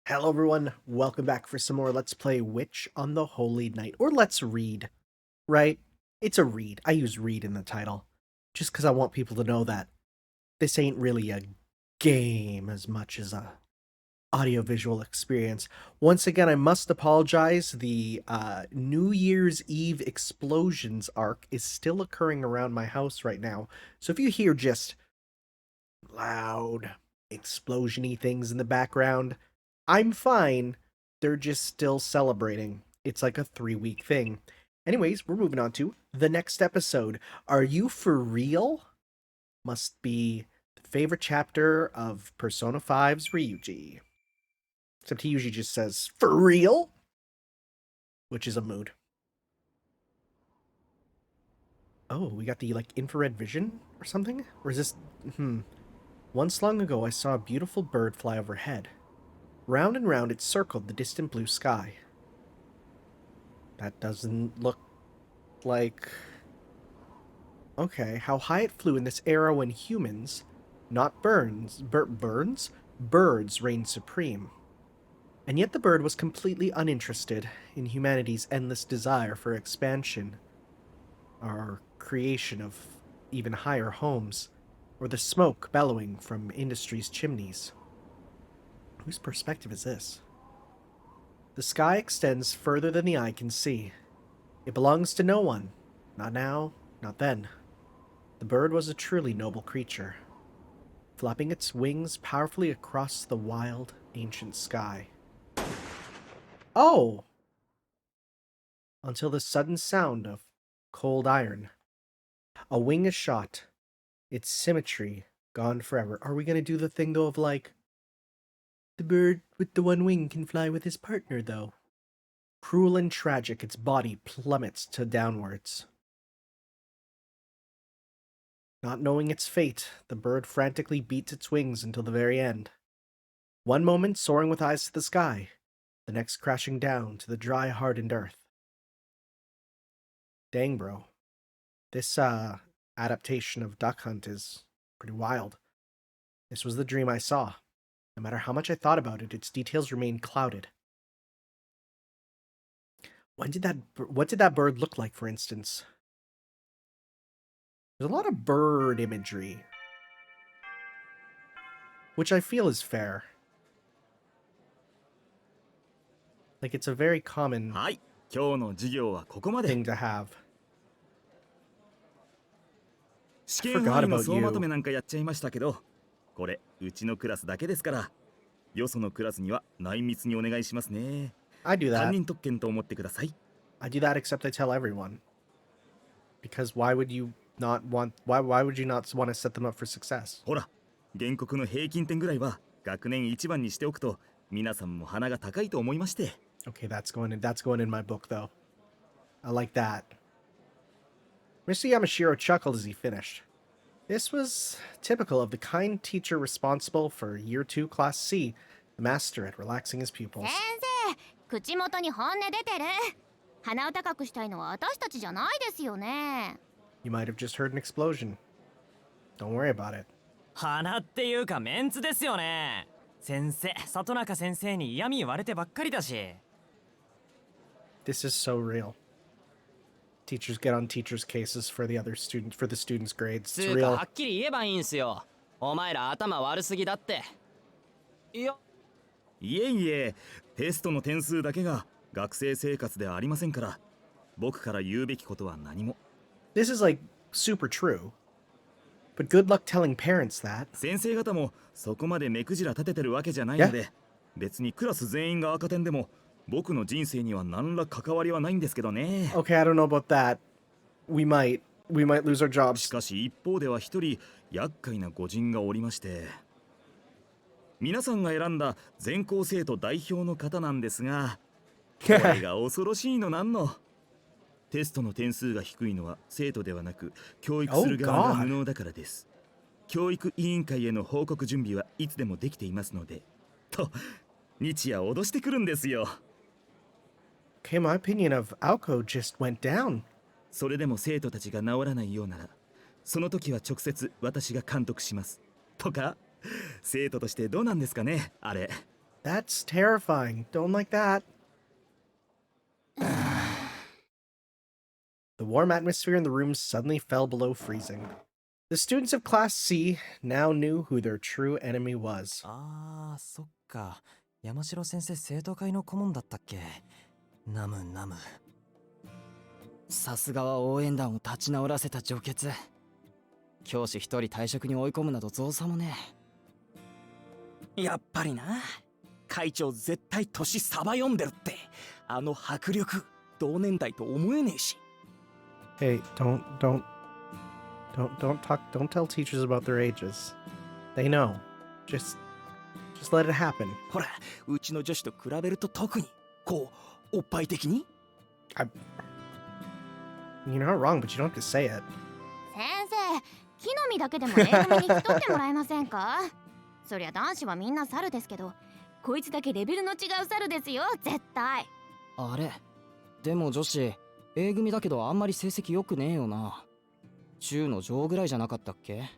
Hello everyone, welcome back for some more Let's Play Witch on the Holy Night, or Let's Read, right? It's a read. I use read in the title, just because I want people to know that this ain't really a game as much as a audiovisual experience. Once again, I must apologize, the New Year's Eve explosions arc is still occurring around my house right now, so if you hear just loud, explosion-y things in the background, I'm fine. They're just still celebrating. It's like a 3-week thing. Anyways, we're moving on to the next episode. Are you for real? Must be the favorite chapter of Persona 5's Ryuji. Except he usually just says, for real? Which is a mood. Oh, we got the, infrared vision or something? Or is this... Once long ago, I saw a beautiful bird fly overhead. Round and round it circled the distant blue sky. That doesn't look like... Okay, how high it flew in this era when humans, not birds reigned supreme. And yet the bird was completely uninterested in humanity's endless desire for expansion, our creation of even higher homes, or the smoke bellowing from industry's chimneys. Whose perspective is this? The sky extends further than the eye can see. It belongs to no one. Not now, not then. The bird was a truly noble creature, flapping its wings powerfully across the wild, ancient sky. Oh! Until the sudden sound of cold iron. A wing is shot, its symmetry gone forever. Are we gonna do the thing, though, of the bird with the one wing can fly with his partner, though? Cruel and tragic, its body plummets to downwards. Not knowing its fate, the bird frantically beats its wings until the very end. One moment soaring with eyes to the sky, the next crashing down to the dry, hardened earth. Dang, bro. This, adaptation of Duck Hunt is pretty wild. This was the dream I saw. No matter how much I thought about it, its details remained clouded. What did that bird look like, for instance? There's a lot of bird imagery, which I feel is fair. Like, it's a very common thing to have. I forgot about you. これうちのクラスだけですから、よそのクラスには内密にお願いしますね。I do that. 担任特権と思ってください。I do that except I tell everyone. Because why would you not want why would you not want to set them up for success? ほら、原告の平均点ぐらいは学年一番にしておくと皆さんも鼻が高いと思いまして。Okay, that's going in my book though. I like that. Mr. Yamashiro chuckled as he finished. This was typical of the kind teacher responsible for Year 2 Class C, the master at relaxing his pupils. 口元に本音出てる。鼻を高くしたいのは私たちじゃないですよね。You might have just heard an explosion. Don't worry about it. 鼻っていうかメンツですよね。先生、里中先生に嫌味言われてばっかりだし。This is so real. Teachers get on teachers' cases for the students' grades. It's real. はっきり言えばいいんすよ。お前ら頭悪すぎだって。いえいえ、テストの点数だけが学生生活ではありませんから、僕から言うべきことは何も。This is super true. But good luck telling parents that. 先生方もそこまで目くじら立ててるわけじゃないので、別にクラス全員が赤点でも僕の人生には何ら関わりはないんですけどね。Okay, I don't know about that. We might lose our jobs. しかし一方では一人厄介な御仁がおりまして、皆さんが選んだ全校生徒代表の方なんですが、これが恐ろしいのなんの。テストの点数が低いのは生徒ではなく教育する側が無能だからです。教育委員会への報告準備はいつでもできていますので、と日夜脅してくるんですよ。Okay, my opinion of Aoko just went down. それでも生徒たちが治らないようなら、その時は直接私が監督します。とか、生徒としてどうなんですかね、あれ。That's terrifying. Don't like that. The warm atmosphere in the room suddenly fell below freezing. The students of Class C now knew who their true enemy was. ああ、そっか。山城先生生徒会の顧問だったっけ。ナムナム。さすがは応援団を立ち直らせた女傑。教師一人退職に追い込むなど造作もね。やっぱりな。会長絶対年サバ読んでるって。あの迫力、同年代と思えねえし。Hey, don't tell teachers about their ages. They know. Just let it happen. ほら、うちの女子と比べると特に、こう、おっぱい的に You're not wrong, but you don't have to say it. 先生、木の実だけでも A 組に引き取ってもらえませんか？そりゃ男子はみんな猿ですけど、こいつだけレベルの違う猿ですよ、絶対。あれ、でも女子、A 組だけどあんまり成績良くねえよな。中の上ぐらいじゃなかったっけ？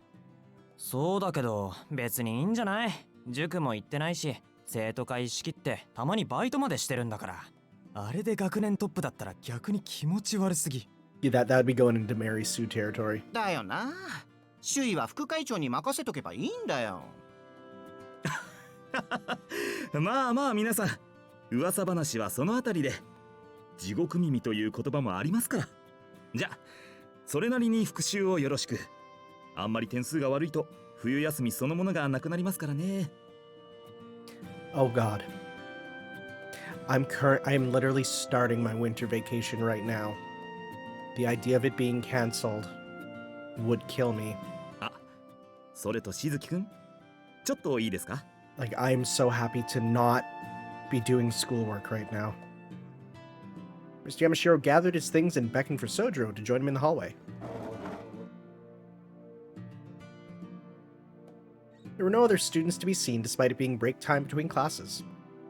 そうだけど、別にいいんじゃない？塾も行ってないし、生徒会仕切ってたまにバイトまでしてるんだから。あれで学年トップだったら逆に気持ち悪すぎ。Yeah, that would be going into Mary Sue territory. だよな。周囲は副会長に任せとけばいいんだよ。まあまあ皆さん、噂話はそのあたりで。地獄耳という言葉もありますから。じゃあそれなりに復習をよろしく。あんまり点数が悪いと冬休みそのものがなくなりますからね。 Oh god. I'm literally starting my winter vacation right now. The idea of it being cancelled would kill me. あ、それとしずきくん、ちょっといいですか？ Like, I'm so happy to not be doing schoolwork right now. Mr. Yamashiro gathered his things and beckoned for Soujirou to join him in the hallway. There were no other students to be seen despite it being break time between classes.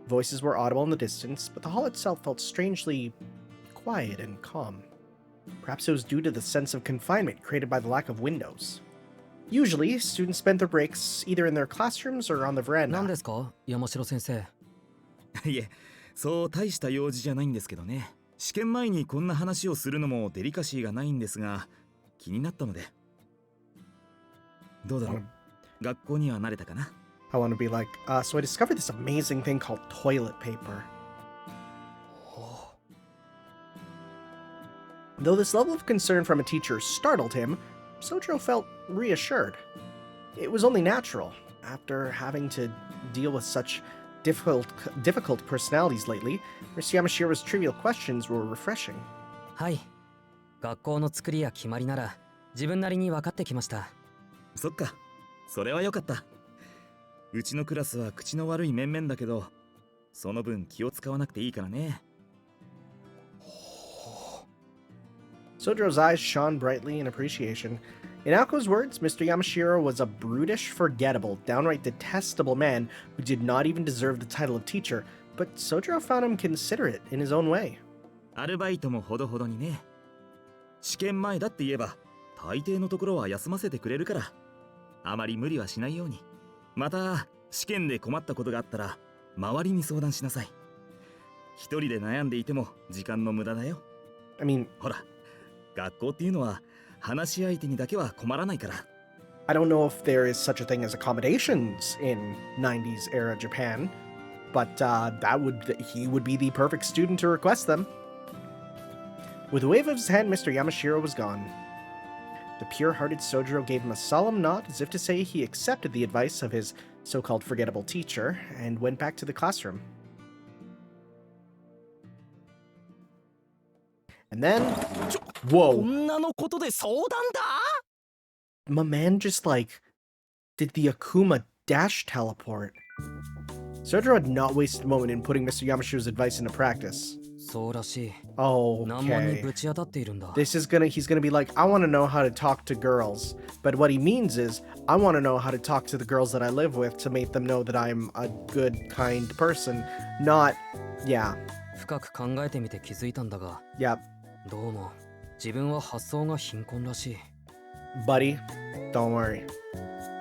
Voices were audible in the distance, but the hall itself felt strangely quiet and calm. Perhaps it was due to the sense of confinement created by the lack of windows. Usually, students spent their breaks either in their classrooms or on the 何 veranda. ですか、山城先生。いえ、そう大した用事じゃないんですけどね。試験前にこんな話をするのもデリカシーがないんですが、気になったので。どうだろう、学校には慣れたかな？ I want to be like, so I discovered this amazing thing called toilet paper. Though this level of concern from a teacher startled him, Soujirou felt reassured. It was only natural. After having to deal with such difficult personalities lately, Mr. Yamashiro's trivial questions were refreshing. はい。学校の作りや決まりなら自分なりに分かってきました。そっか、それはよかった。うちのクラスは口の悪い面々だけど、その分気を使わなくていいからね。Sojirou's eyes shone brightly in appreciation. In Aoko's words, Mr. Yamashiro was a brutish, forgettable, downright detestable man who did not even deserve the title of teacher, but Soujirou found him considerate in his own way. アルバイトもほどほどにね。試験前だって言えば、大抵のところは休ませてくれるから、あまり無理はしないように。また、試験で困ったことがあったら、周りに相談しなさい。一人で悩んでいても時間の無駄だよ。I mean, ほら、学校っていうのは話し相手にだけは困らないから。I don't know if there is such a thing as accommodations in 90s era Japan, but he would be the perfect student to request them. With a wave of his hand, Mr. Yamashiro was gone. The pure-hearted Soujirou gave him a solemn nod as if to say he accepted the advice of his so-called forgettable teacher and went back to the classroom. And then, こ whoa, んなのことで相談だ my man just did the Akuma dash teleport. Soujirou had not wasted a moment in putting Mr. Yamashiro's advice into practice. そうらしい。 Oh, 難問に okay. ぶち当たっているんだ。 He's gonna be like, I want to know how to talk to girls. But what he means is, I want to know how to talk to the girls that I live with to make them know that I'm a good, kind person. Not, yeah, 深く考えてみて気づいたんだが、 yeah, どうも自分は発想が貧困らしい。 buddy, don't worry.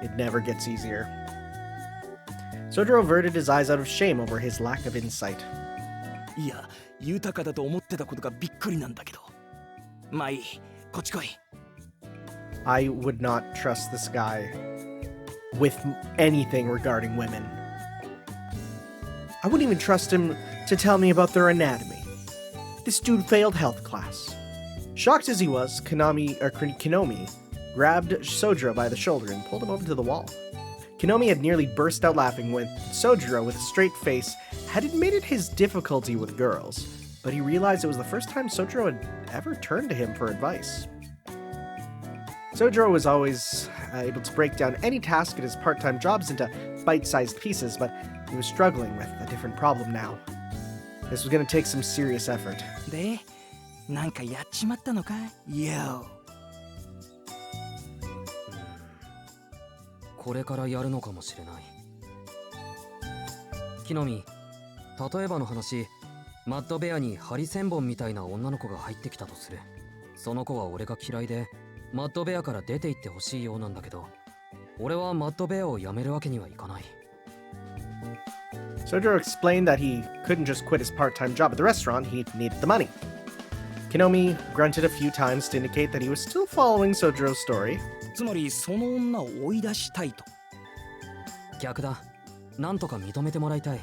It never gets easier. Soujirou averted his eyes out of shame over his lack of insight. いや、豊かだと思ってたことがびっくりなんだけど。まあいい、こっち来い。I would not trust this guy with anything regarding women. I wouldn't even trust him to tell me about their anatomy. This dude failed health class. Shocked as he was, Kinomi grabbed Soujirou by the shoulder and pulled him over to the wall. Kinomi had nearly burst out laughing when Soujirou, with a straight face, had admitted his difficulty with girls, but he realized it was the first time Soujirou had ever turned to him for advice. Soujirou was always able to break down any task at his part-time jobs into bite-sized pieces, but he was struggling with a different problem now. This was going to take some serious effort. で、なんかやっちまったのかいや。これからやるのかもしれない。木の実、例えばの話、マッドベアにハリセンボンみたいな女の子が入ってきたとする。その子は俺が嫌いで、マッドベアから出て行ってほしいようなんだけど、俺はマッドベアを辞めるわけにはいかない。Soujirou explained that he couldn't just quit his part-time job at the restaurant, he needed the money. Kinomi grunted a few times to indicate that he was still following Soujirou's story. つまりその女を追い出したいと。逆だ。なんとか認めてもらいたい。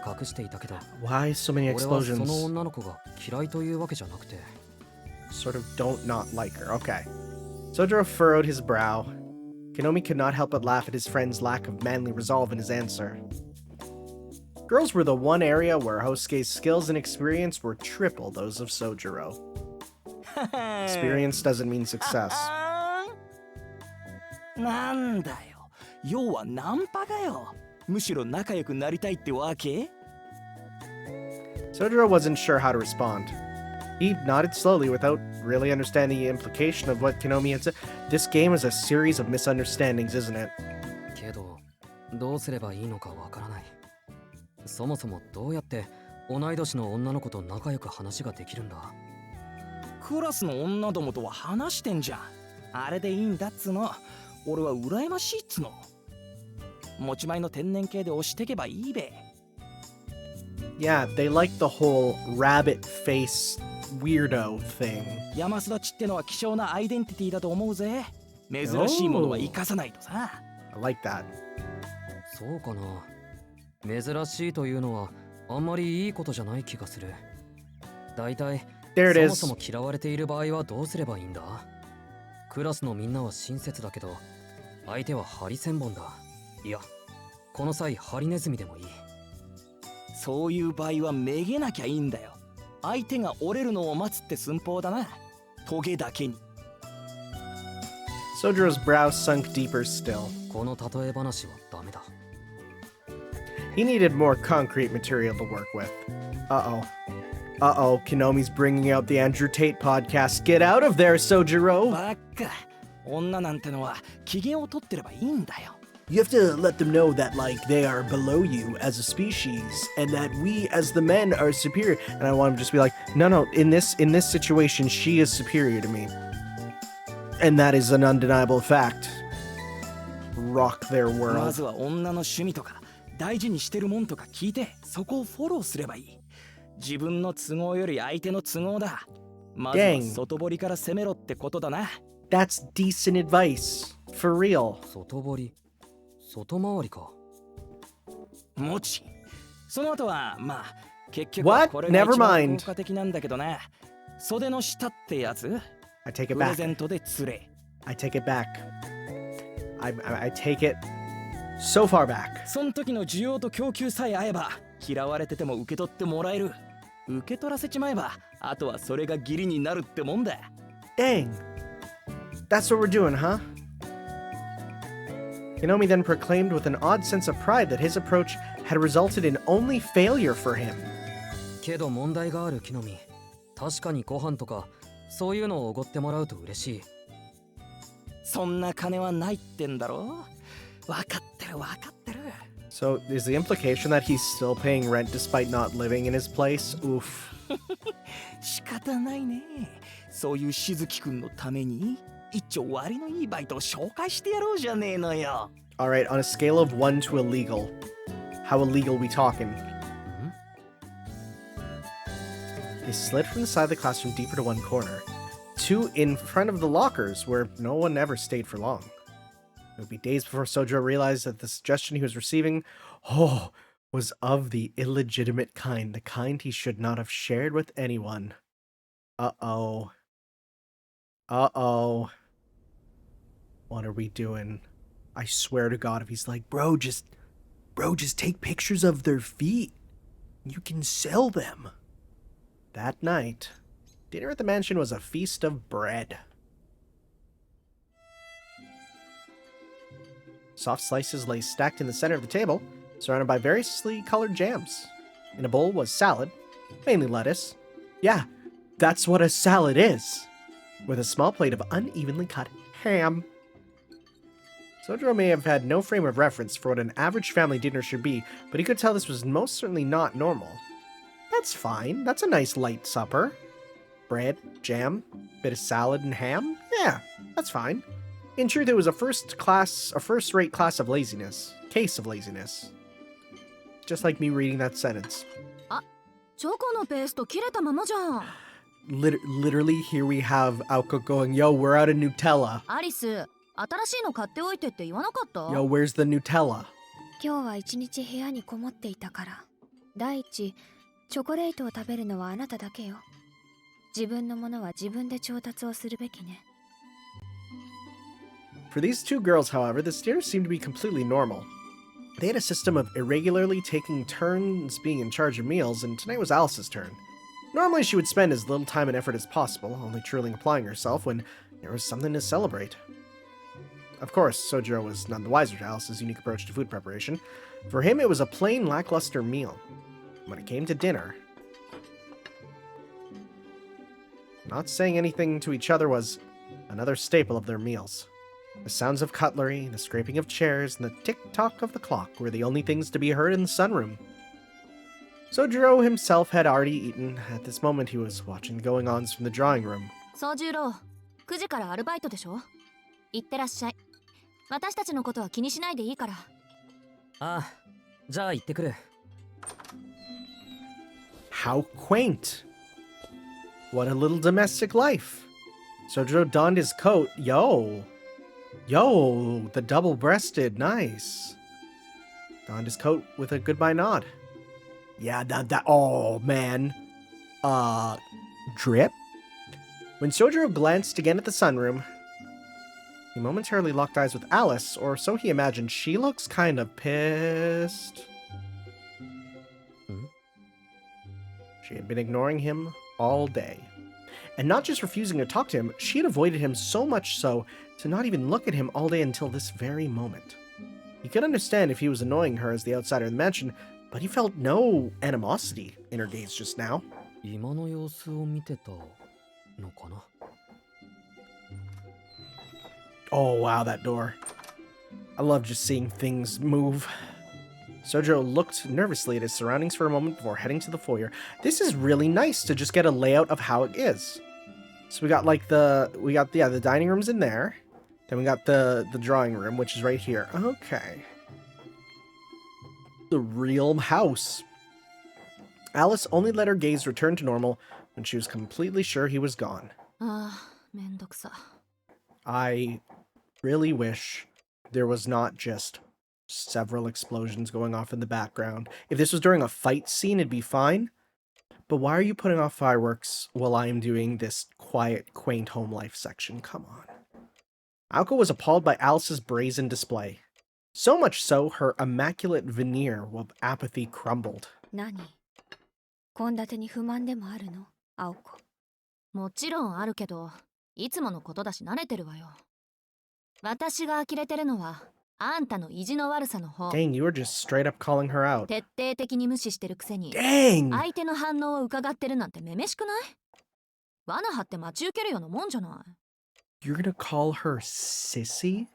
隠していたけど、 Why so many 俺はそ explosions? の女の子が嫌いというわけじゃなくて。Sort of don't not like her. Okay. Soujirou furrowed his brow. Kinomi could not help but laugh at his friend's lack of manly resolve in his answer. Girls were the one area where Hosuke's skills and experience were triple those of Soujirou. Experience doesn't mean success. なんだよ。要はナンパがよ。むしろ仲良くなりたいってわけ？ Soujirou wasn't sure how to respond. He nodded slowly without really understanding the implication of what Kinomi had said. This game is a series of misunderstandings, isn't it? けど、どうすればいいのかわからない。そもそもどうやって同い年の女の子と仲良く話ができるんだ？クラスの女どもとは話してんじゃん。あれでいいんだっつの。俺は羨ましいっつの。持ち前の天然系で押してけばいいべ。Yeah, they like the whole rabbit face weirdo thing. 山育ちってのは希少なアイデンティティだと思うぜ。珍しいものは生かさないとさ。I like that. そうかな。珍しいというのはあんまりいいことじゃない気がする。だいたい There it そも is. そも嫌われている場合はどうすればいいんだ？クラスのみんなは親切だけど、相手はハリセンボンだ。いや、この際ハリネズミでもいい。そういう場合はめげなきゃいいんだよ。相手が折れるのを待つって寸法だな。トゲだけに。Sojirou's brow sunk deeper still. この例え話はダメだ。He needed more concrete material to work with. Uh-oh. Uh-oh, Kinomi's bringing out the Andrew Tate podcast. Get out of there, Soujirou! ばっか。女なんてのは機嫌を取ってればいいんだよ。You have to let them know that, like, they are below you as a species, and that we, as the men, are superior. And I want him to just be like, no, in this situation, she is superior to me. And that is an undeniable fact. Rock their ま world. ずは女の趣味とか大事にしてるもんとか聞いて、そこをフォローすればいい。自分の都合より相手の都合だ。まずは外堀から攻めろってことだな。That's decent advice. For real. 外堀、外回りか。もち。その後はまあ結局は What? これが Never 一番 mind. 効果的なんだけどな。袖の下ってやつ？ I take it プレ back. ゼントで連れ。I take it back. I take it so far back. その時の需要と供給さえ合えば嫌われてても受け取ってもらえる。受け取らせちまえばあとはそれが義理になるってもんだ。 Dang. That's what we're doing, huh? Kinomi then proclaimed with an odd sense of pride that his approach had resulted in only failure for him. けど問題がある木の実。確かにご飯とかそういうのをおごってもらうと嬉しい。そんな金はないってんだろ。わかってるわかってる。 So, is the implication that he's still paying rent despite not living in his place? Oof. 仕方ないね。そういうしずきくんのために一丁割のいいバイトを紹介してやろうじゃねえのよ。Alright, on a scale of 1 to illegal, how illegal we talking? They slid from the side of the classroom deeper to one corner. 2 in front of the lockers, where no one ever stayed for long. It would be days before Soujirou realized that the suggestion he was receiving, was of the illegitimate kind, the kind he should not have shared with anyone. Uh-oh. Uh-oh. What are we doing? I swear to God, if he's like, bro, just take pictures of their feet. You can sell them. That night, dinner at the mansion was a feast of bread. Soft slices lay stacked in the center of the table, surrounded by variously colored jams. In a bowl was salad, mainly lettuce. Yeah, that's what a salad is. With a small plate of unevenly cut ham. Soujirou may have had no frame of reference for what an average family dinner should be, but he could tell this was most certainly not normal. That's fine. That's a nice light supper. Bread, jam, bit of salad and ham. Yeah, that's fine. In truth, it was a first-rate case of laziness. Just like me reading that sentence. チョコのペースト切れたままじゃん。 Literally, here we have Aoko going, yo, we're out of Nutella. アリス、新しいの買っておいてって言わなかった？ Yo, where's the Nutella? 今日は一日部屋にこもっていたから。第一、チョコレートを食べるのはあなただけよ。自分のものは自分で調達をするべきね。 For these 2 girls, however, this dinner seemed to be completely normal. They had a system of irregularly taking turns being in charge of meals, and tonight was Alice's turn. Normally, she would spend as little time and effort as possible, only truly applying herself when there was something to celebrate. Of course, Soujirou was none the wiser to Alice's unique approach to food preparation. For him, it was a plain, lackluster meal. When it came to dinner, not saying anything to each other was another staple of their meals. The sounds of cutlery, the scraping of chairs, and the tick-tock of the clock were the only things to be heard in the sunroom. Soujirou himself had already eaten. At this moment, he was watching the going-ons from the drawing room. ソジュロー、9時からアルバイトでしょ？行ってらっしゃい。私たちのことは気にしないでいいから。ああ、じゃあ行ってくる。 How quaint! What a little domestic life. Soujirou donned his coat. Yo, the double-breasted, nice. Donned his coat with a goodbye nod. Yeah, oh man. Drip? When Soujirou glanced again at the sunroom, he momentarily locked eyes with Alice, or so he imagined. She looks kind of pissed. She had been ignoring him all day. And not just refusing to talk to him, she had avoided him so much so to not even look at him all day until this very moment. He could understand if he was annoying her as the outsider in the mansion, but he felt no animosity in her gaze just now. 今の様子を見てたのかな? Oh, wow, that door. I love just seeing things move. Soujirou looked nervously at his surroundings for a moment before heading to the foyer. This is really nice to just get a layout of how it is. So we got like the dining room's in there. Then we got the drawing room, which is right here. Okay. The real house. Alice only let her gaze return to normal when she was completely sure he was gone. ああ、めんどくさ。 I really wish there was not just several explosions going off in the background. If this was during a fight scene, it'd be fine. But why are you putting off fireworks while I am doing this quiet, quaint home life section? Come on. Aoko was appalled by Alice's brazen display. So much so, her immaculate veneer of apathy crumbled. 何？献立に不満でもあるの？青子。もちろんあるけど、いつものことだし慣れてるわよ。私が呆れてるのは、あんたの意地の悪さの方。 Dang, you were just straight up calling her out. 徹底的に無視してるくせに、 Dang! 相手の反応を伺ってるなんてめめしくない？罠張って待ち受けるようなもんじゃない。 You're gonna call her sissy?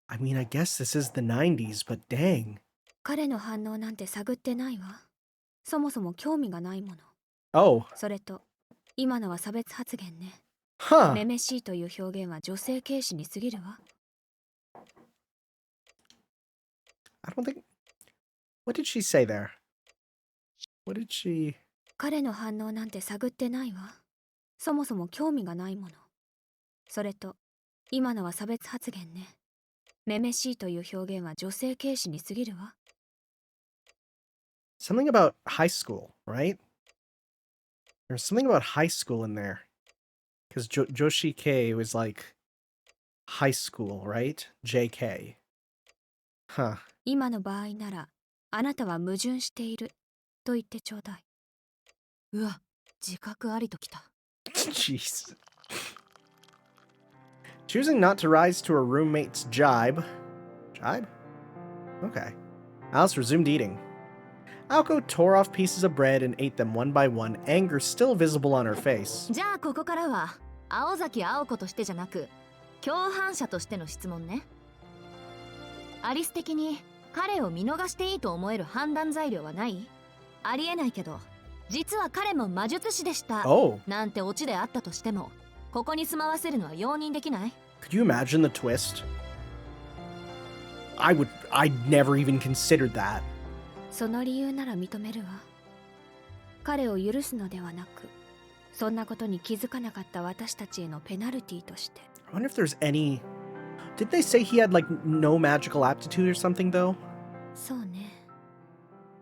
I mean, I guess this is the 90s, but dang. 彼の反応なんて探ってないわ。そもそも興味がないもの。Oh. それと、今のは差別発言ね。Huh. めめしいという表現は女性軽視に過ぎるわ。I don't think... What did she say there? What did she... 彼の反応なんて探ってないわ。そもそも興味がないもの。それと、今のは差別発言ね。めめしいという表現は女性軽視に過ぎるわ。Something about high school, right? There's something about high school in there. Because Joshi K was like high school, right? JK. Huh. 今の場合なら、あなたは矛盾していると言ってちょうだい。うわ、自覚ありときた。Jeez. Choosing not to rise to her roommate's jibe. Jibe? Okay. Alice resumed eating. Aoko tore off pieces of bread and ate them one by one, anger still visible on her face. じゃあここからは青崎青子としてじゃなく共犯者としての質問ね。アリス的に彼を見逃していいと思える判断材料はない？ありえないけど実は彼も魔術師でした、Oh. なんてオチであったとしてもここに住まわせるのは容認できない？ Could you imagine the twist? I'd never even considered that. その理由なら認めるわ。彼を許すのではなく、そんなことに気づかなかった私たちへのペナルティとして。I wonder if there's any... Did they say he had, like, no magical aptitude or something, though? そうね。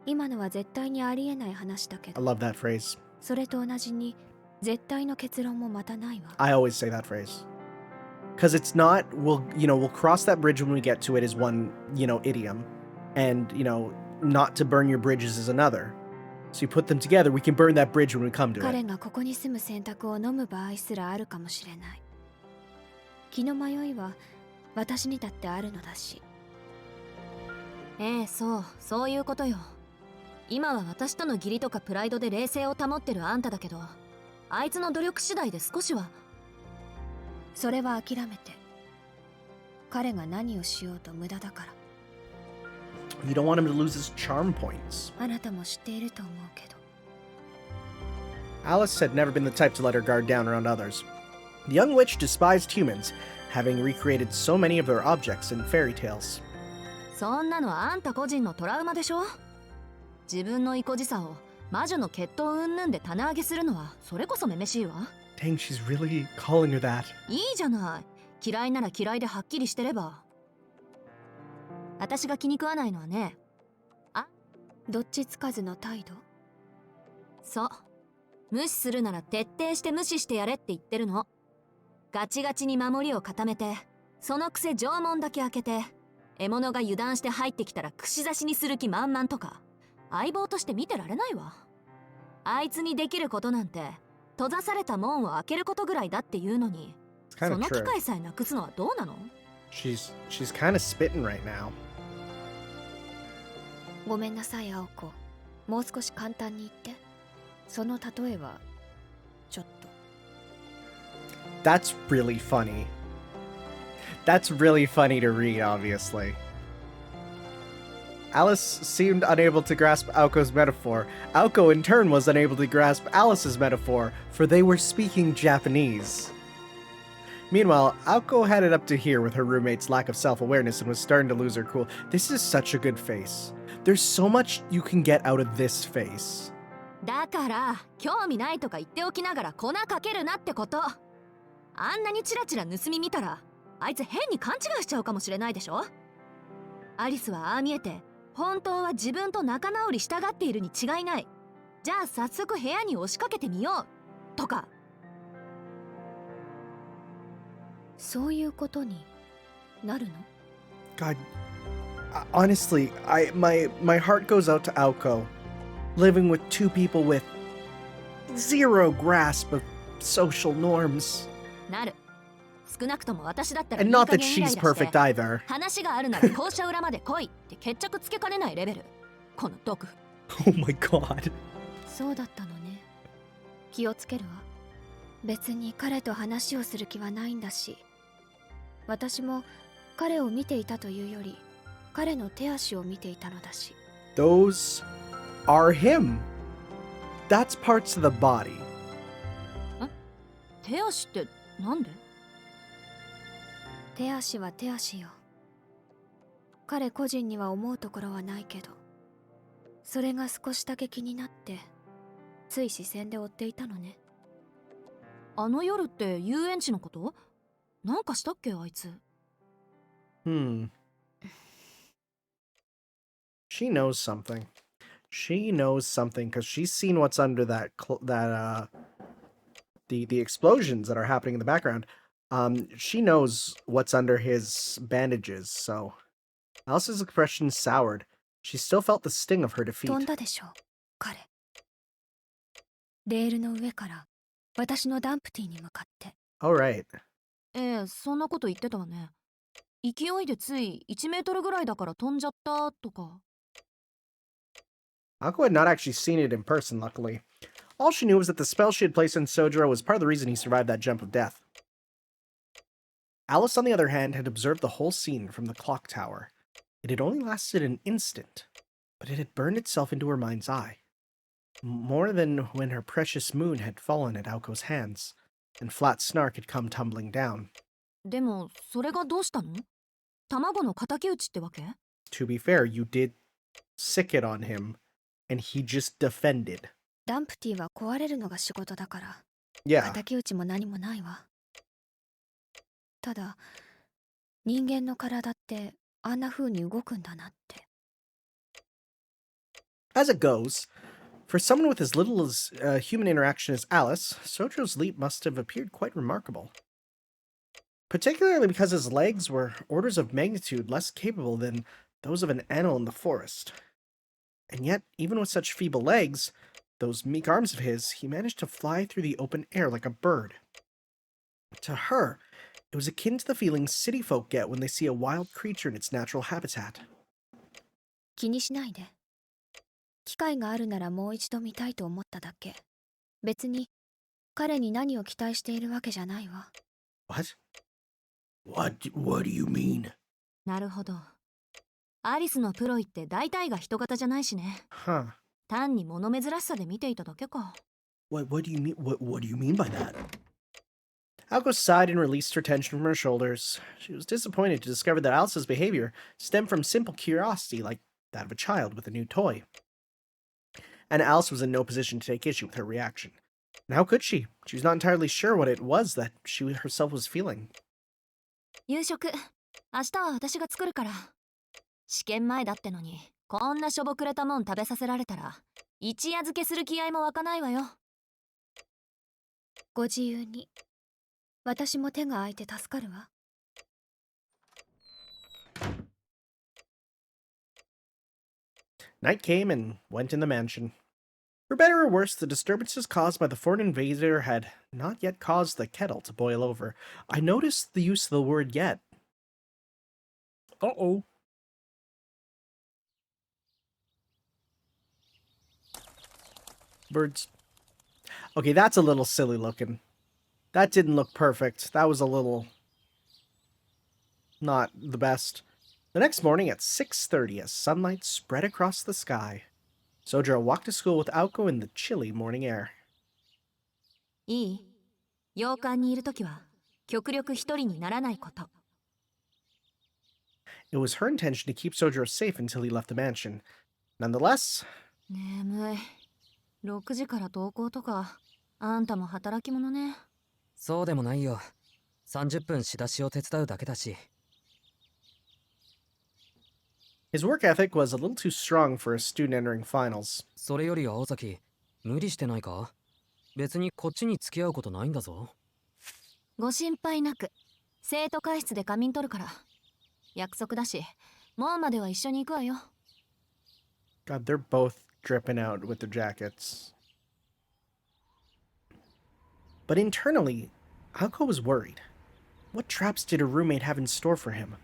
今のは絶対にありえない話だけ I ど、 love that phrase. それと同じに絶対の結論もまたないわ。 I always say that phrase. Because it's not, we'll cross that bridge when we get to it is one, idiom. And, not to burn your bridges is another. So you put them together, we can burn that bridge when we come to 彼 it. がここに住む選択を飲む場合すらあるかもしれない。気の迷いは私にだってあるのだし。ええ、そういうことよ。今は私との義理とかプライドで冷静を保ってるあんただけど、あいつの努力次第で少しは。それは諦めて。彼が何をしようと無駄だから。 You don't want him to lose his charm points. あなたも知っていると思うけど。 Alice had never been the type to let her guard down around others. The young witch despised humans, having recreated so many of their objects in fairy tales. そんなのはあんた個人のトラウマでしょ？自分の意固地さを魔女の血統云々で棚上げするのはそれこそめめしいわ。 Dang, she's really calling her that. いいじゃない。嫌いなら嫌いではっきりしてれば。私が気に食わないのはね。どっちつかずの態度？そう。無視するなら徹底して無視してやれって言ってるの。ガチガチに守りを固めて、そのくせ城門だけ開けて、獲物が油断して入ってきたら串刺しにする気満々とか、相棒として見てられないわ。あいつにできることなんて、閉ざされた門を開けることぐらいだっていうのに、It's kind そ of の機 true. 会さえなくすのはどうなの？ She's kind of spitting right now. ごめんなさい、青子。もう少し簡単に言って。その例えは、ちょっと。That's really funny. That's really funny to read, obviously. Alice seemed unable to grasp Aoko's metaphor. Aoko, in turn, was unable to grasp Alice's metaphor, for they were speaking Japanese. Meanwhile, Aoko had it up to here with her roommate's lack of self-awareness and was starting to lose her cool. This is such a good face. There's so much you can get out of this face. だから興味ないとか言っておきながら粉かけるなってこと。あんなにチラチラ盗み見たらあいつ変に勘違いしちゃうかもしれないでしょ。アリスはああ見えて本当は自分と仲直りしたがっているに違いない。じゃあ早速部屋に押しかけてみようとか。そういうことになるの？ God, honestly, my heart goes out to Aoko, living with two people with zero grasp of social norms. なる。少なくとも私だったらいい And not 加 that 減イライ she's ラして perfect either. 話があるなら校舎裏まで来いって決着つけかねないレベル。この毒。 Oh my god. そうだったのね。気をつけるわ。別に彼と話をする気はないんだし。私も彼を見ていたというより、彼の手足を見ていたのだし。Those are him. That's parts of the body. 手足ってなんで？手足は手足よ。彼個人には思うところはないけど、それが少しだけ気になってつい視線で追っていたのね。あの夜って遊園地のこと？なんかしたっけあいつ。She knows something. She knows something because she's seen what's under the explosions that are happening in the background. She knows what's under his bandages, so Alice's expression soured. She still felt the sting of her 飛ん defeat. だでしょ彼。レールの上から私のダンプティに向かって。 All right. そんなこと言ってたわね。勢いでつい1メートルぐらいだから飛んじゃったとか。Ako had not actually seen it in person, luckily. All she knew was that the spell she had placed on Soujirou was part of the reason he survived that jump of death. Alice, on the other hand, had observed the whole scene from the clock tower. It had only lasted an instant, but it had burned itself into her mind's eye. More than when her precious moon had fallen at Aoko's hands, and flat snark had come tumbling down. でもそれがどうしたの？卵の敵討ちってわけ？ To be fair, you did sick it on him, and he just defended. ダンプティは壊れるのが仕事だから、 Yeah. 敵討ちも何もないわ。ただ、人間の体ってあんな風に動くんだなって。 As it goes, for someone with as little as human interaction as Alice, Sojirou's leap must have appeared quite remarkable. Particularly because his legs were orders of magnitude less capable than those of an animal in the forest. And yet, even with such feeble legs, those meek arms of his, he managed to fly through the open air like a bird. To her, it was akin to the feeling city folk get when they see a wild creature in its natural habitat. 気にしないで。機会があるならもう一度見たいと思っただけ。別に彼に何を期待しているわけじゃないわ。 What? What do you mean? なるほど。アリスのプロイって大体が人型じゃないしね。Huh. 単に物珍しさで見ていただけか。What do you mean? What do you mean by that? Aoko sighed and released her tension from her shoulders. She was disappointed to discover that Alice's behavior stemmed from simple curiosity, like that of a child with a new toy. And Alice was in no position to take issue with her reaction. And how could she? She was not entirely sure what it was that she herself was feeling. 夕食、明日は私が作るから。試験前だってのに、こんなしょぼくれたもん食べさせられたら、一夜漬けする気合も湧かないわよ。ご自由に。私も手が空いて助かるわ。 Night came and went in the mansion. For better or worse, the disturbances caused by the foreign invader had not yet caused the kettle to boil over. I noticed the use of the word yet. Uh-oh. Birds. Okay, that's a little silly looking. That didn't look perfect. That was a little... not the best. The next morning at 6:30, as sunlight spread across the sky, Soujirou walked to school with Aoko in the chilly morning air. いい？洋館にいるときは、極力一人にならないこと。It was her intention to keep Soujirou safe until he left the mansion. Nonetheless... 眠い。6時から登校とか、あんたも働き者ね。そうでもないよ。30分仕出しを手伝うだけだし。His work ethic was a little too strong for a student entering finals. それより青崎、無理してないか？別にこっちに付き合うことないんだぞ。ご心配なく、生徒会室で仮眠取るから。約束だし、門までは一緒に行くわよ。God, they're both dripping out with their jackets. But internally, Aoko was worried. What traps did her roommate have in store for him?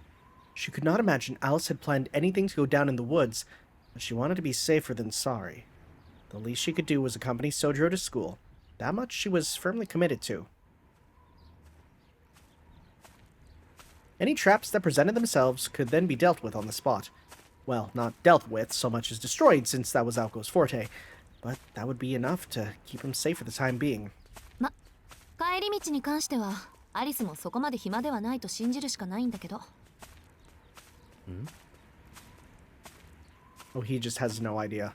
She could not imagine Alice had planned anything to go down in the woods, but she wanted to be safer than sorry. The least she could do was accompany Soujirou to school. That much she was firmly committed to. Any traps that presented themselves could then be dealt with on the spot. Well, not dealt with so much as destroyed, since that was Aoko's forte, but that would be enough to keep him safe for the time being. 帰り道に関しては、アリスもそこまで暇ではないと信じるしかないんだけど。Oh, he just has no idea.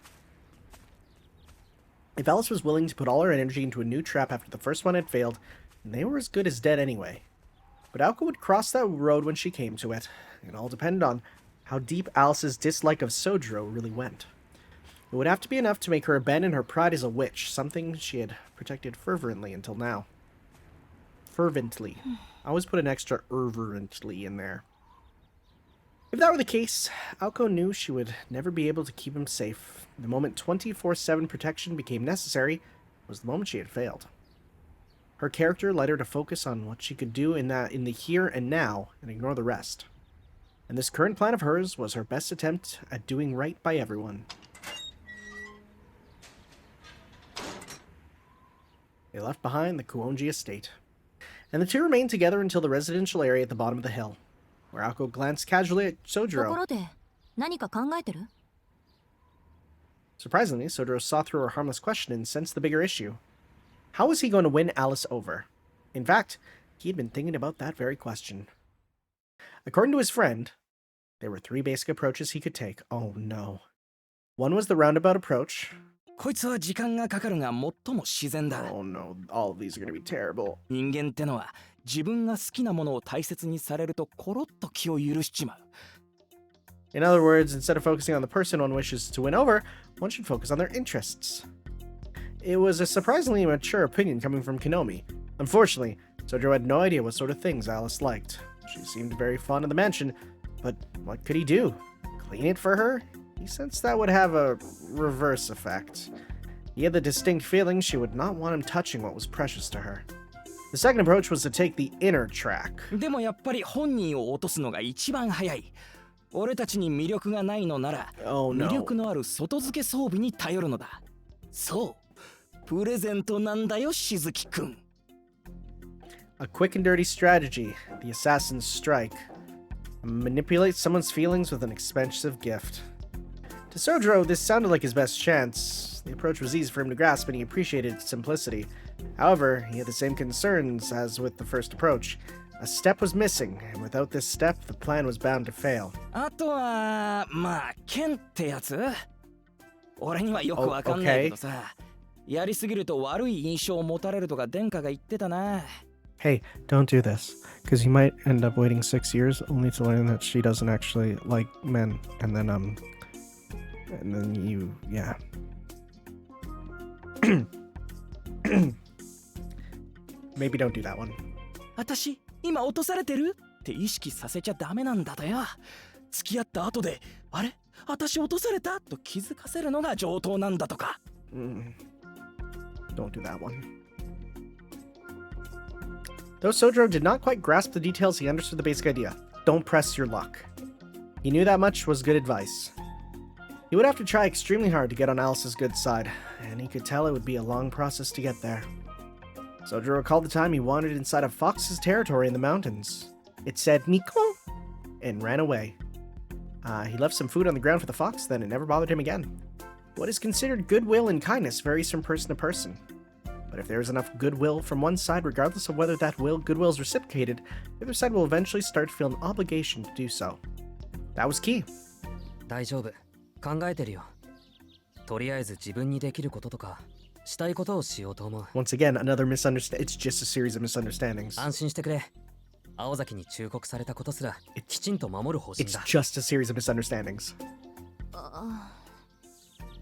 If Alice was willing to put all her energy into a new trap after the first one had failed, they were as good as dead anyway. But Aoko would cross that road when she came to it. It all depended on how deep Alice's dislike of Soujirou really went. It would have to be enough to make her abandon her pride as a witch, something she had protected fervently until now. Fervently. I always put an extra fervently in there. If that were the case, Aoko knew she would never be able to keep him safe. The moment 24/7 protection became necessary was the moment she had failed. Her character led her to focus on what she could do in the here and now and ignore the rest. And this current plan of hers was her best attempt at doing right by everyone. They left behind the Kuonji estate, and the two remained together until the residential area at the bottom of the hill, where Aoko glanced casually at とこ Soujirou. ろで何か考えてる？ Surprisingly, Soujirou saw through her harmless question and sensed the bigger issue. How was he going to win Alice over? In fact, he had been thinking about that very question. According to his friend, there were 3 basic approaches he could take. Oh no. One was the roundabout approach. こいつは時間がかかるが最も自然だ。 Oh no, all of these are going to be terrible. 人間ってのは自分が好きなものを大切にされるとコロッと気を許しちまう。 In other words, instead of focusing on the person one wishes to win over, one should focus on their interests. It was a surprisingly mature opinion coming from Kinomi. Unfortunately, Soujirou had no idea what sort of things Alice liked. She seemed very fond of the mansion, but what could he do? Clean it for her? He sensed that would have a reverse effect. He had the distinct feeling she would not want him touching what was precious to her. The second approach was to take the inner track. でもやっぱり本人を落とすのが一番早い。俺たちに魅力がないのなら、 Oh no. 魅力のある外付け装備に頼るのだ。そう、プレゼントなんだよ、しずきくん。 A quick and dirty strategy, the assassin's strike. Manipulate someone's feelings with an expensive gift. To Soujirou, this sounded like his best chance. The approach was easy for him to grasp and he appreciated its simplicity. However, he had the same concerns as with the first approach. A step was missing, and without this step, the plan was bound to fail. あとは、まあ、剣ってやつ俺にはよくわかんないけどさ、やりすぎると悪い印象を持たれるとか殿下が言ってたな。 Hey, don't do this, because you might end up waiting 6 years only to learn that she doesn't actually like men, and then you, yeah. Maybe don't do that one. 私、今落とされてるって意識させちゃダメなんだとよ。付き合った後で、あれ私落とされたと気づかせるのが上等なんだとか。Don't do that one. Though Soujirou did not quite grasp the details, he understood the basic idea. Don't press your luck. He knew that much was good advice. He would have to try extremely hard to get on Alice's good side, and he could tell it would be a long process to get there. Soujirou recalled the time he wandered inside a fox's territory in the mountains. It said, Nico, and ran away. He left some food on the ground for the fox, then it never bothered him again. What is considered goodwill and kindness varies from person to person. But if there is enough goodwill from one side, regardless of whether that goodwill is reciprocated, the other side will eventually start to feel an obligation to do so. That was key. 大丈夫。考えてるよ。とりあえず自分にできることとか、したいことをしようと思う。 Once again, another misunderstanding. It's just a series of misunderstandings. 安心してくれ。青崎に忠告されたことすらきちんと守る方針 It's だ。 just a series of misunderstandings.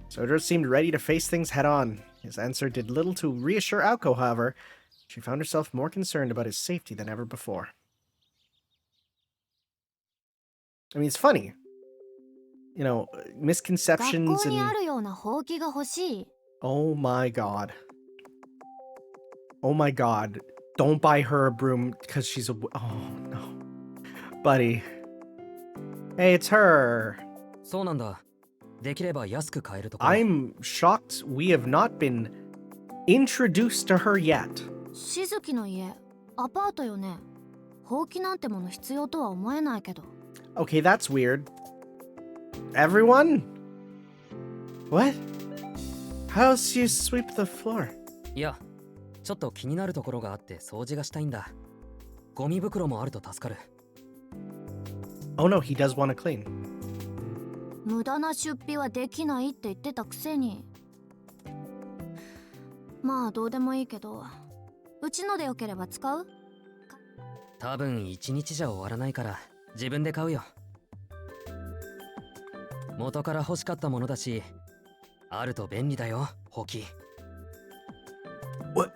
Soujirou seemed ready to face things head on. His answer did little to reassure Aoko, however. She found herself more concerned about his safety than ever before. I mean, it's funny. You know, 学 misconceptions 校にあ and... るようなほうきが欲しい。 Oh my god. Oh my god. Don't buy her a broom because she's a... Oh no. Buddy. Hey, it's her. そうなんだ。できれば安く買えるところ。 I'm shocked we have not been introduced to her yet. しずきの家、アパートよね。ほうきなんてもの必要とは思えないけど。 Okay, that's weird. Everyone? What? How else do you sweep the floor? いや、ちょっと気になるところがあって掃除がしたいんだ。ゴミ袋もあると助かる。 Oh no, he does want to clean. 無駄な出費はできないって言ってたくせに。まあどうでもいいけど、うちのでよければ使う？多分1日じゃ終わらないから自分で買うよ。元から欲しかったものだし、あると便利だよ、ホキ。What?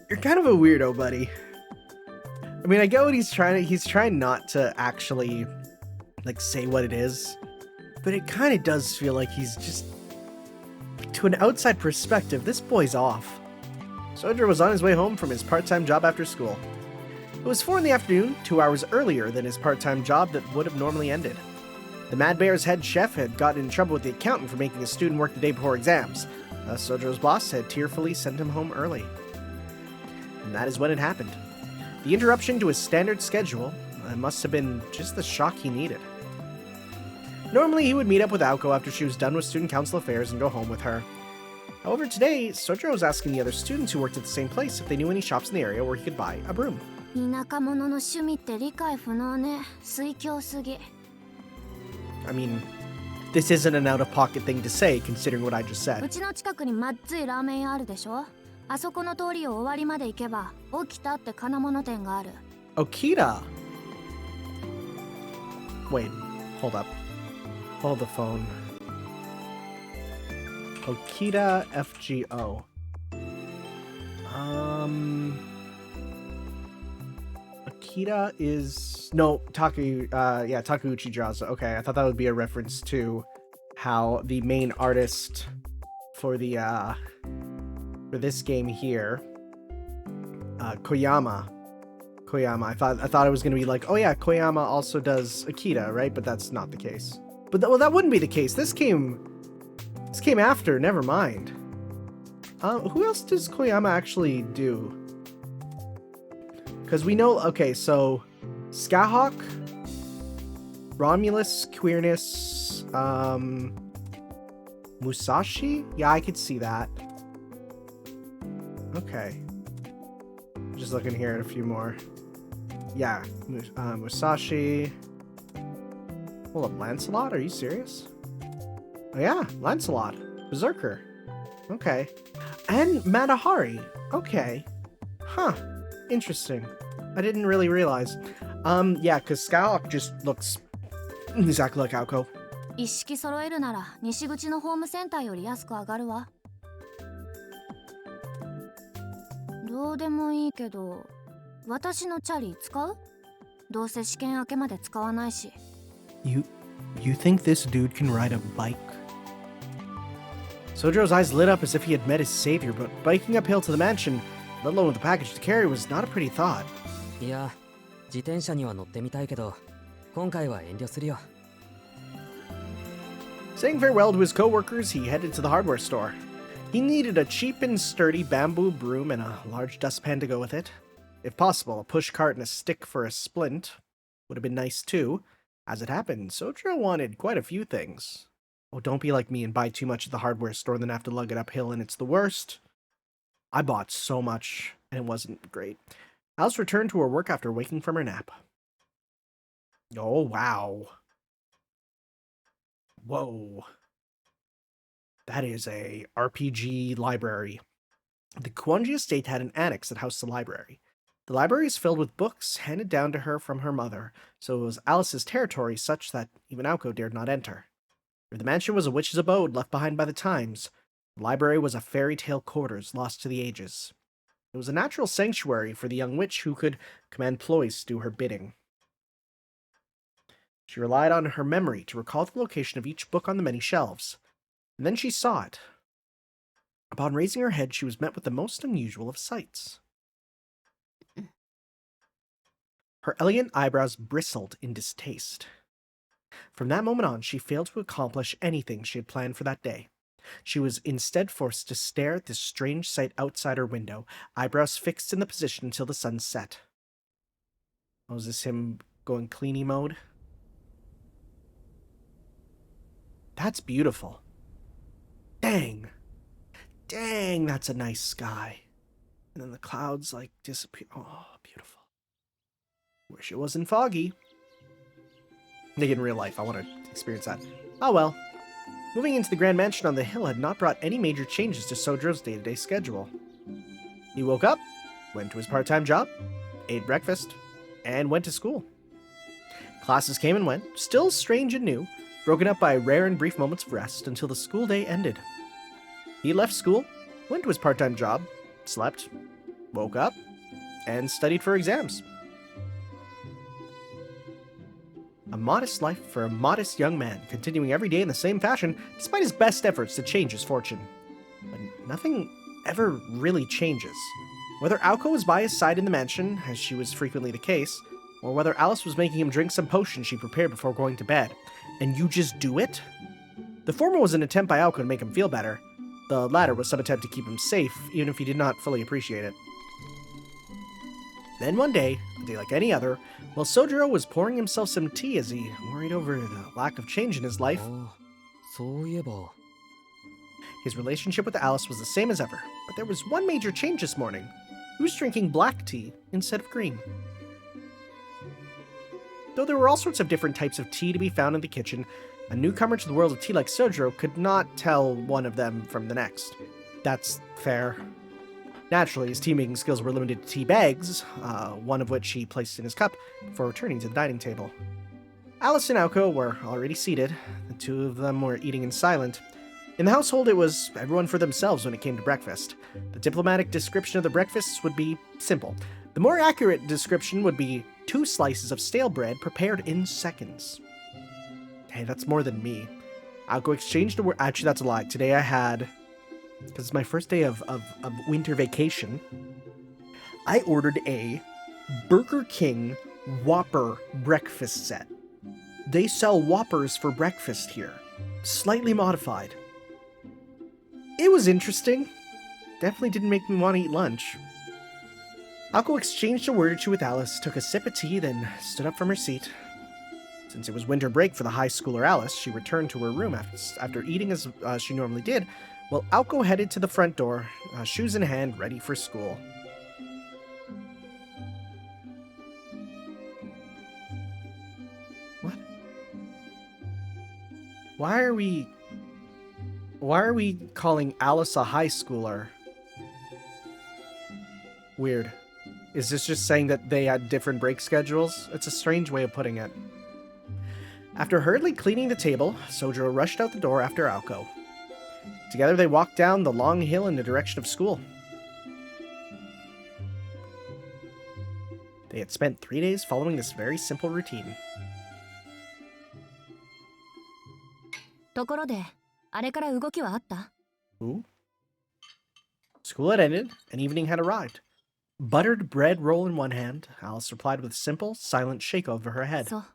You're kind of a weirdo, buddy. I mean, I get what he's trying to. He's trying not to actually, like, say what it is, but it kind of does feel like he's just. To an outside perspective, this boy's off. Soujirou was on his way home from his part-time job after school. It was 4 in the afternoon, 2 hours earlier than his part-time job that would have normally ended. The Mad Bear's head chef had gotten in trouble with the accountant for making a student work the day before exams. Thus, Soujirou's boss had tearfully sent him home early. And that is when it happened. The interruption to his standard schedule must have been just the shock he needed. Normally, he would meet up with Aoko after she was done with student council affairs and go home with her. However, today, Soujirou was asking the other students who worked at the same place if they knew any shops in the area where he could buy a broom. 田舎者の趣味って理解不能ね。推強すぎ。I mean, this isn't an out-of-pocket thing to say, considering what I just う said. ちの近くにまっずいラーメン屋あるでしょ。あそこの通りを終わりまで行けば、起きたって金物店がある。Okita! Wait, hold up. Hold the phone. Okita FGO. Okita is... No, Takeuchi Jaza. Okay, I thought that would be a reference to how the main artist for the, for this game here, Koyama. I thought it was going to be like, oh yeah, Koyama also does Akita, right? But that's not the case. But well, that wouldn't be the case. This came after. Never mind. Who else does Koyama actually do? Because we know. Okay, so Skyhawk, Romulus, Queerness, Musashi. Yeah, I could see that. Okay. Just looking here at a few more. Yeah, Musashi. Hold up, Lancelot? Are you serious? Oh yeah, Lancelot. Berserker. Okay. And Matahari. Okay. Huh. Interesting. I didn't really realize. Yeah, because Skyhawk just looks exactly like Aoko. 一式揃えるなら西口のホームセンターより安く上がるわ。どうでもいいけど、私のチャリ使う？どうせ試験明けまで使わないし。You think this dude can ride a bike? Sojirou's eyes lit up as if he had met his savior, but biking uphill to the mansion, let alone with the package to carry, was not a pretty thought. いや、自転車には乗ってみたいけど、今回は遠慮するよ。Saying farewell to his co-workers, he headed to the hardware store. He needed a cheap and sturdy bamboo broom and a large dustpan to go with it. If possible, a push cart and a stick for a splint would have been nice too. As it happened, Soujirou wanted quite a few things. Oh, don't be like me and buy too much at the hardware store and then have to lug it uphill, and it's the worst. I bought so much, and it wasn't great. Alice returned to her work after waking from her nap. Oh, wow. Whoa. That is a RPG library. The Kuwanji estate had an annex that housed the library. The library is filled with books handed down to her from her mother, so it was Alice's territory such that even Aoko dared not enter. Where the mansion was a witch's abode left behind by the times, the library was a fairy tale quarters lost to the ages. It was a natural sanctuary for the young witch who could command ploys to do her bidding. She relied on her memory to recall the location of each book on the many shelves. And then she saw it. Upon raising her head, she was met with the most unusual of sights. Her elegant eyebrows bristled in distaste. From that moment on, she failed to accomplish anything she had planned for that day. She was instead forced to stare at this strange sight outside her window, eyebrows fixed in the position until the sun set. Oh, is this him going cleanie mode? That's beautiful. Dang, that's a nice sky. And then the clouds, like, disappear. Oh, beautiful. Wish it wasn't foggy. Like in real life, I want to experience that. Oh well. Moving into the Grand Mansion on the hill had not brought any major changes to Sojirou's day-to-day schedule. He woke up, went to his part-time job, ate breakfast, and went to school. Classes came and went, still strange and new, broken up by rare and brief moments of rest until the school day ended. He left school, went to his part-time job, slept, woke up, and studied for exams. A modest life for a modest young man, continuing every day in the same fashion, despite his best efforts to change his fortune. But nothing ever really changes. Whether Aoko was by his side in the mansion, as she was frequently the case, or whether Alice was making him drink some potion she prepared before going to bed, and you just do it? The former was an attempt by Aoko to make him feel better. The latter was some attempt to keep him safe, even if he did not fully appreciate it. Then one day, a day like any other, while Soujirou was pouring himself some tea as he worried over the lack of change in his life, そういえば his relationship with Alice was the same as ever, but there was one major change this morning. He was drinking black tea instead of green. Though there were all sorts of different types of tea to be found in the kitchen, a newcomer to the world of tea like Soujirou could not tell one of them from the next. That's fair. Naturally, his tea-making skills were limited to tea bags, one of which he placed in his cup before returning to the dining table. Alice and Aoko were already seated. The two of them were eating in silence. In the household, it was everyone for themselves when it came to breakfast. The diplomatic description of the breakfasts would be simple. The more accurate description would be 2 slices of stale bread prepared in seconds. Hey, that's more than me. Aoko exchanged a word. Actually, that's a lie. Today I had, because it's my first day of winter vacation, I ordered a Burger King Whopper breakfast set. They sell Whoppers for breakfast here, slightly modified. It was interesting. Definitely didn't make me want to eat lunch. Aoko exchanged a word or two with Alice, took a sip of tea, then stood up from her seat. Since it was winter break for the high schooler Alice, she returned to her room after eating as she normally did, while Aoko headed to the front door, shoes in hand, ready for school. What? Why are we calling Alice a high schooler? Weird. Is this just saying that they had different break schedules? It's a strange way of putting it. After hurriedly cleaning the table, Soujirou rushed out the door after Aoko. Together they walked down the long hill in the direction of school. They had spent 3 days following this very simple routine. ところで、あれから動きはあった? Ooh. School had ended, and evening had arrived. Buttered bread roll in one hand, Alice replied with a simple, silent shake over her head. そう。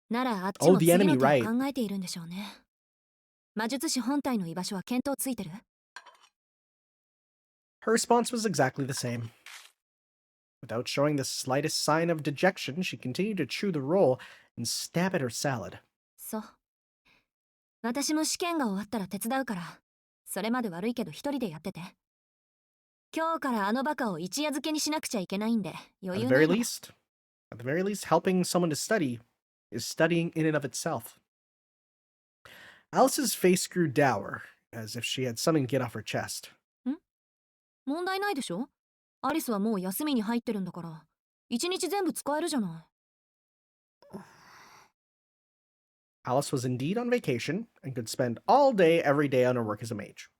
ならあっちも the 次 enemy, の手 right. を考えているんでしょうね。魔術師本体の居場所は見当ついてる? Her response was exactly the same. Without showing the slightest sign of dejection, she continued to chew the roll and stab at her salad. そう。私も試験が終わったら手伝うから、それまで悪いけど一人でやってて。今日からあのバカを一夜漬けにしなくちゃいけないんで、余 At 裕 the ない very の。 least, helping someone to study is studying in and of itself. Alice's face grew dour, as if she had something to get off her chest. 問題ないでしょ? アリスはもう休みに入ってるんだから、一日全部使えるじゃない。Alice was indeed on vacation and could spend all day every day on her work as a mage.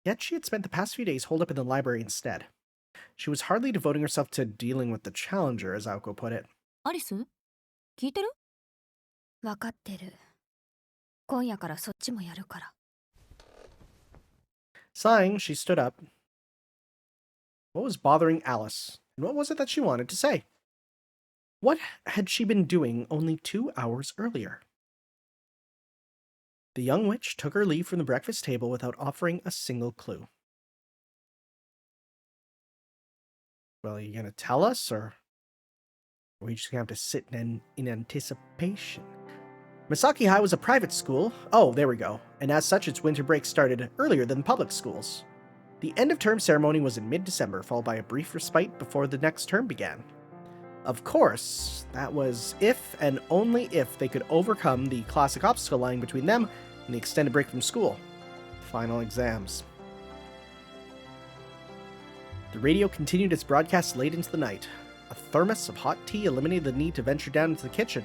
Yet she had spent the past few days holed up in the library instead. She was hardly devoting herself to dealing with the challenger, as Aoko put it. アリス? 聞いてる? わかってる。今夜からそっちもやるから。Sighing, she stood up. What was bothering Alice, and what was it that she wanted to say? What had she been doing only 2 hours earlier? The young witch took her leave from the breakfast table without offering a single clue. Well, are you going to tell us, or are we just going to have to sit in anticipation? Misaki High was a private school. Oh, there we go. And as such, its winter break started earlier than public schools. The end-of-term ceremony was in mid-December, followed by a brief respite before the next term began. Of course, that was if and only if they could overcome the classic obstacle lying between them and the extended break from school. Final exams. The radio continued its broadcast late into the night. A thermos of hot tea eliminated the need to venture down into the kitchen.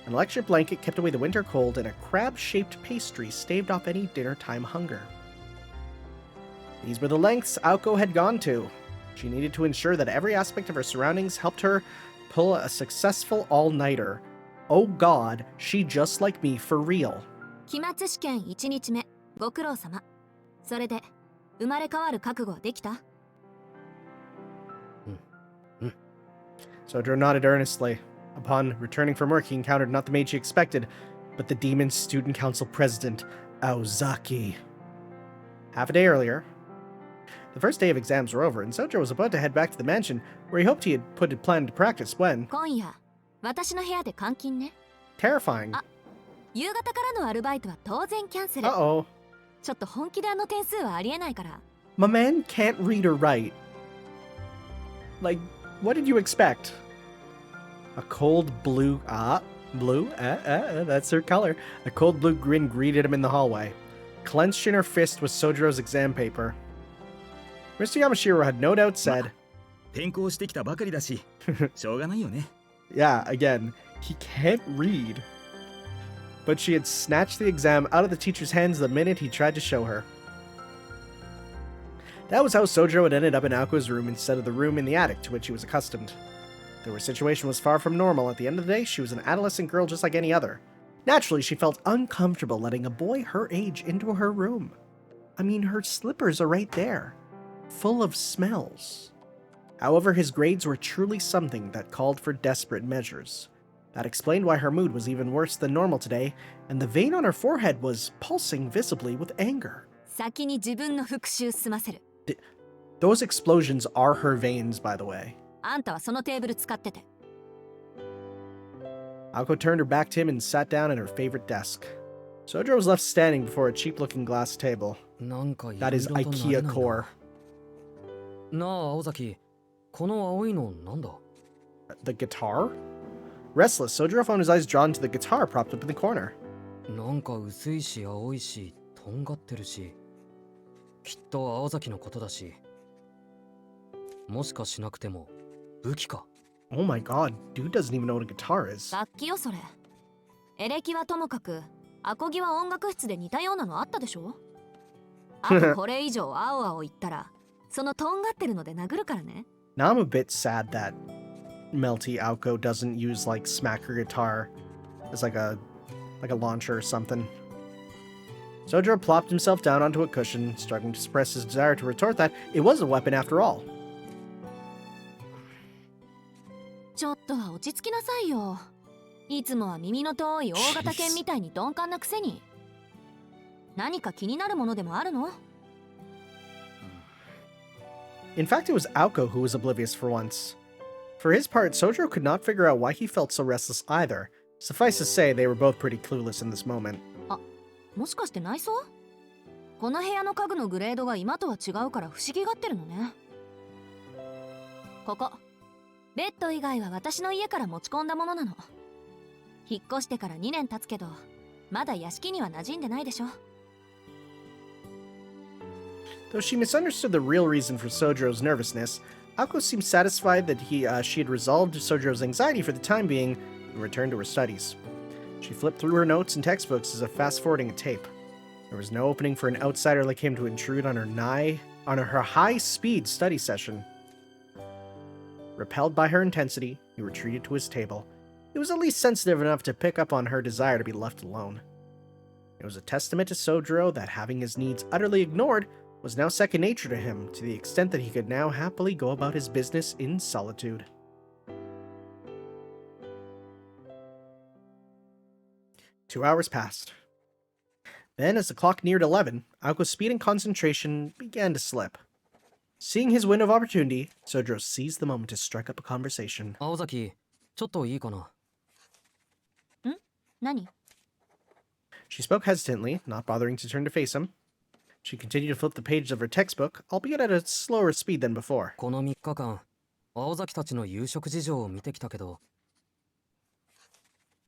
An electric blanket kept away the winter cold, and a crab-shaped pastry staved off any dinner-time hunger. These were the lengths Aoko had gone to. She needed to ensure that every aspect of her surroundings helped her pull a successful all-nighter. Oh god, she just like me for real. 期末試験1日目、ご苦労様。それで、生まれ変わる覚悟はできた？ Soujirou nodded earnestly. Upon returning from work, he encountered not the maid she expected, but the Demon Student Council President, Aozaki. Half a day earlier, the first day of exams were over, and Soujirou was about to head back to the mansion, where he hoped he had put a plan into practice when... 今夜、私の部屋で監禁ね。 Terrifying. 夕方からのアルバイトは当然キャンセル。Uh-oh. ちょっと本気であの点数はありえないから。My man can't read or write. Like, what did you expect? A cold blue... blue? That's her color. A cold blue grin greeted him in the hallway. Clenched in her fist was Soujirou's exam paper. Mr. Yamashiro had no doubt said... 転校してきたばかりだし、しょうがないよね。Yeah, again, he can't read. But she had snatched the exam out of the teacher's hands the minute he tried to show her. That was how Soujirou had ended up in Aoko's room instead of the room in the attic to which he was accustomed. Though her situation was far from normal, at the end of the day, she was an adolescent girl just like any other. Naturally, she felt uncomfortable letting a boy her age into her room. I mean, her slippers are right there, full of smells. However, his grades were truly something that called for desperate measures. That explained why her mood was even worse than normal today, and the vein on her forehead was pulsing visibly with anger. 先に自分の復習済ませる。 Those explosions are her veins, by the way. あんたはそのテーブル使ってて。 Aoko turned her back to him and sat down at her favorite desk. Soujirou was left standing before a cheap-looking glass table. That is IKEA core. なあ、青崎。この青いのなんだ? The guitar? Restless, Soujirou found his eyes drawn to the guitar propped up in the corner. なんか薄いし青いしとんがってるしきっと青崎のことだしもしかしなくても武器か Oh my god, dude doesn't even know what a guitar is. 楽器よそれ。エレキはともかく、アコギは音楽室で似たようなのあったでしょ。あとこれ以上青々言ったら、そのとんがってるので殴るからね。Now I'm a bit sad that Melty Aoko doesn't use like smack her guitar as like a launcher or something. Soujirou plopped himself down onto a cushion, struggling to suppress his desire to retort that it was a weapon after all. ちょっとは落ち着きなさいよ。いつもは耳の遠い大型犬みたいに鈍感なくせに。何か気になるものでもあるの？ In fact, it was Aoko who was oblivious for once. For his part, Soujirou could not figure out why he felt so restless either. Suffice to say, they were both pretty clueless in this moment. もしかして内装？この部屋の家具のグレードが今とは違うから不思議がってるのね。ここ。ベッド以外は私の家から持ち込んだものなの。引っ越してから2年経つけど、まだ屋敷には馴染んでないでしょ。Though she misunderstood the real reason for Soujirou's nervousness, Aoko seemed satisfied that she had resolved Soujirou's anxiety for the time being and returned to her studies. She flipped through her notes and textbooks as if fast-forwarding a tape. There was no opening for an outsider like him to intrude on her high-speed study session. Repelled by her intensity, he retreated to his table. He was at least sensitive enough to pick up on her desire to be left alone. It was a testament to Soujirou that having his needs utterly ignored was now second nature to him, to the extent that he could now happily go about his business in solitude. 2 hours passed. Then, as the clock neared 11, Aoko's speed and concentration began to slip. Seeing his window of opportunity, Soujirou seized the moment to strike up a conversation. 青崎ちょっといいかな 何？ She spoke hesitantly, not bothering to turn to face him. She continued to flip the pages of her textbook, albeit at a slower speed than before. この3日間青崎たちの夕食事情を見てきたけど、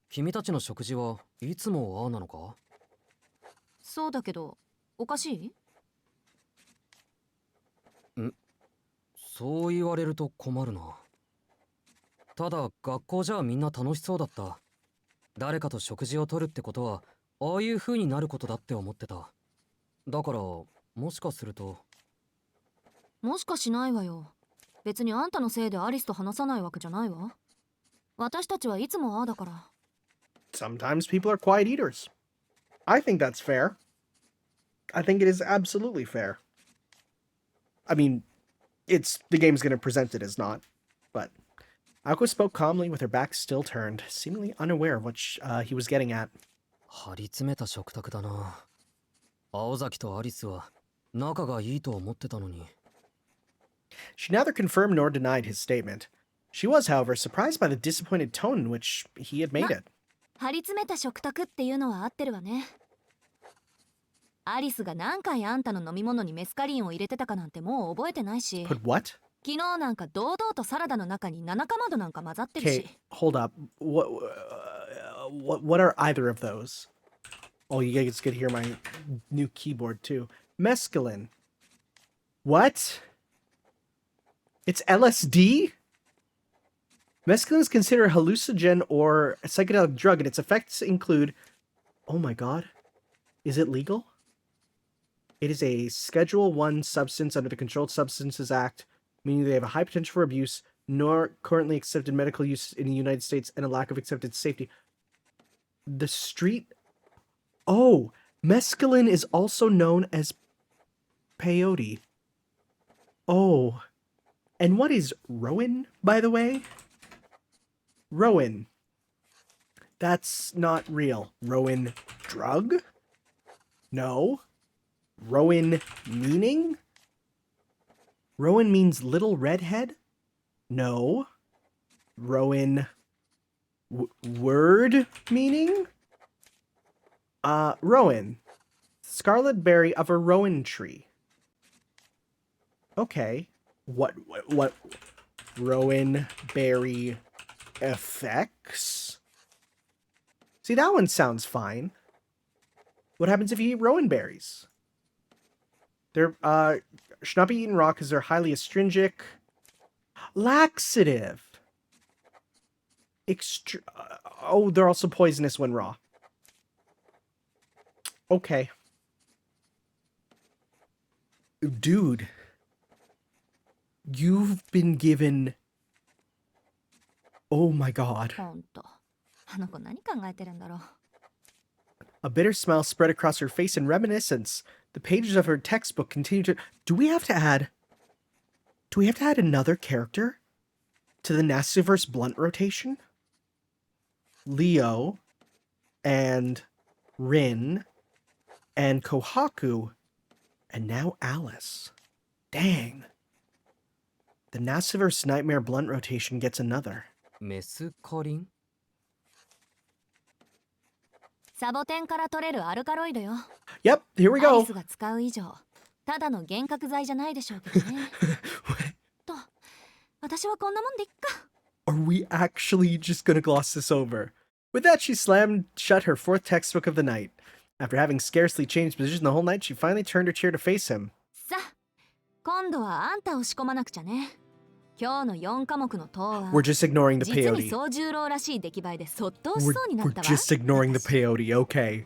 君たちの食事はいつもああなのか？そうだけど、おかしい？そう言われると困るな。ただ学校じゃみんな楽しそうだった。誰かと食事をとるってことはああいう風になることだって思ってた。だからもしかすると。もしかしないわよ。別にあんたのせいでアリスと話さないわけじゃないわ。私たちはいつもああだから。Sometimes people are quiet eaters. I think that's fair. I think it is absolutely fair. I mean, it's the game's going to present it as not, but Ako spoke calmly with her back still turned, seemingly unaware of what he was getting at. 張り詰めた食卓だな。青崎とアリスは仲がいいと思ってたのに。She neither confirmed nor denied his statement. She was, however, surprised by the disappointed tone in which he had made it. 張り詰めた食卓っていうのは合ってるわね。アリスが何回あんたの飲み物にメスカリンを入れてたかなんてもう覚えてないし。Put what? 昨日なんか堂々とサラダの中に7かまどなんか混ざってるし。Okay, hold up. What are either of those? Oh, you guys could hear my new keyboard too. Mescaline. What? It's LSD? Mescaline is considered a hallucinogen or a psychedelic drug, and its effects include... Oh my god. Is it legal? It is a Schedule 1 substance under the Controlled Substances Act, meaning they have a high potential for abuse, nor currently accepted medical use in the United States, and a lack of accepted safety. The street... Oh, mescaline is also known as peyote. Oh. And what is Rowan, by the way? Rowan. That's not real. Rowan drug? No. Rowan meaning? Rowan means little redhead? No. Rowan word meaning? Rowan. Scarlet berry of a rowan tree. Okay. What rowan berry effects? See, that one sounds fine. What happens if you eat rowan berries? They're, should not be eaten raw because they're highly astringent. Laxative. Oh, they're also poisonous when raw. Okay. Dude. You've been given... Oh my god. ほんと。あの子何考えてるんだろう。A bitter smile spread across her face in reminiscence. The pages of her textbook continue to... Do we have to add another character to the Nasuverse blunt rotation? Leo and Rin and Kohaku and now Alice. Dang. The Nasuverse Nightmare blunt rotation gets another. メスカリン？サボテンから取れるアルカロイドよ。Yep, here we ア go. リスが使う以上、ただの幻覚剤じゃないでしょうけどね。と、私はこんなもんでいっか。Are we actually just gonna gloss this over? With that, she slammed shut her fourth textbook of the night. After having scarcely changed position the whole night, she finally turned her chair to face him. さあ、今度はあんたを仕込まなくちゃね。今日の4科目の答案。We're just ignoring the 実に peyote. 総十郎らしい出来栄えでそっとしそうにな We're ったわ。just ignoring the peyote, okay.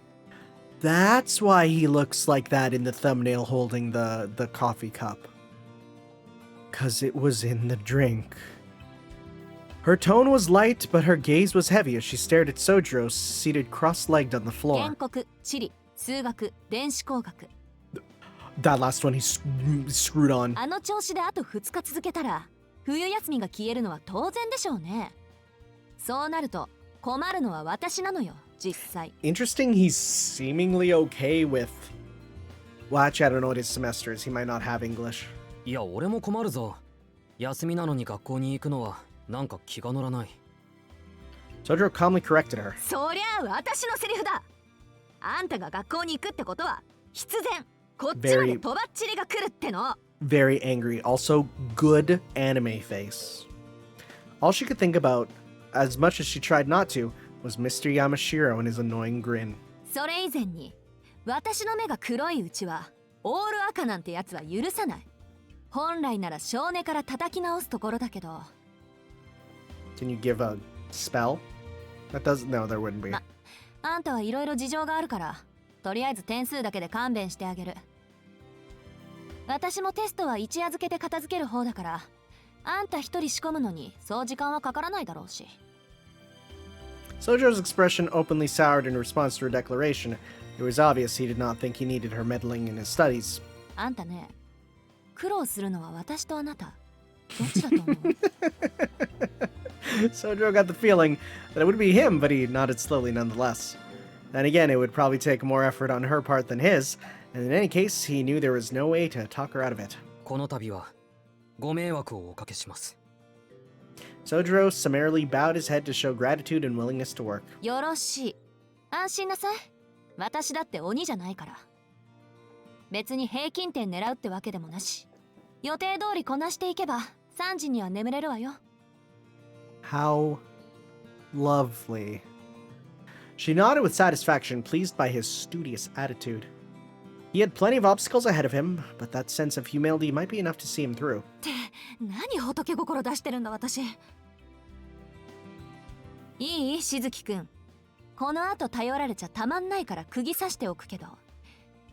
That's why he looks like that in the thumbnail holding the coffee cup. 'Cause it was in the drink. Her tone was light, but her gaze was heavy as she stared at Soujirou seated cross-legged on the 原 floor. 告、地理、数学、電子工学。 That last one he screwed on. あの調子であと2日続けたら冬休みが消えるのは当然でしょうね。そうなると困るのは私なのよ、実際。 Interesting, he's seemingly okay with... Well, actually, I don't know what his semester is. He might not have English. いや俺も困るぞ。休みなのに学校に行くのはなんか気が乗らない。Soujirou calmly corrected her. そりゃあ私のセリフだ。あんたが学校に行くってことは必然こっちまでとばっちりが来るっての。 Very angry. Also, good anime face. All she could think about, as much as she tried not to, was Mr. Yamashiro and his annoying grin. それ以前に私の目が黒いうちはオール赤なんてやつは許さない。本来なら少年から叩き直すところだけど。 Can you give a spell? That doesn't. No, there wouldn't be. あんたはいろいろ事情があるから、とりあえず点数だけで勘弁してあげる。私もテストは一夜漬けで片付ける方だから、あんた一人仕込むのにそう時間はかからないだろうし。Sojirou's expression openly soured in response to her declaration. It was obvious he did not think he needed her meddling in his studies. あんたね、苦労するのは私とあなた。どっちだと思う？ Soujirou got the feeling that it would be him, but he nodded slowly nonetheless. Then again, it would probably take more effort on her part than his, and in any case, he knew there was no way to talk her out of it. この度はご迷惑をおかけします。 Soujirou summarily bowed his head to show gratitude and willingness to work. よろしい。安心なさい。私だって鬼じゃないから。別に平均点狙うってわけでもなし。予定通りこなしていけば3時には眠れるわよ。 How lovely. She nodded with satisfaction, pleased by his studious attitude. He had plenty of obstacles ahead of him, but that sense of humility might be enough to see him through. って何仏心出してるんだ私。いい？しずきくん。この後頼られちゃたまんないから釘刺しておくけど、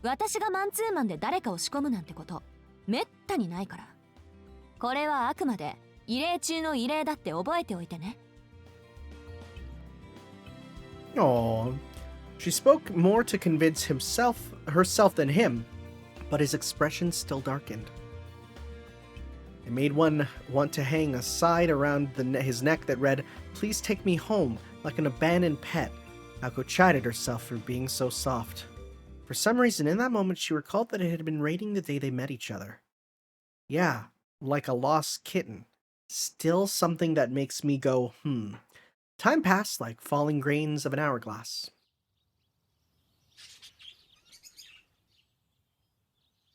私がマンツーマンで誰かを仕込むなんてことめったにないから。これはあくまで異例中の異例だって覚えておいてね。 Oh, she spoke more to convince herself than him, but his expression still darkened. It made one want to hang a sign around his neck that read, "Please take me home," like an abandoned pet. Aoko chided herself for being so soft. For some reason, in that moment, she recalled that it had been raining the day they met each other. Yeah, like a lost kitten. Still something that makes me go, Time passed like falling grains of an hourglass.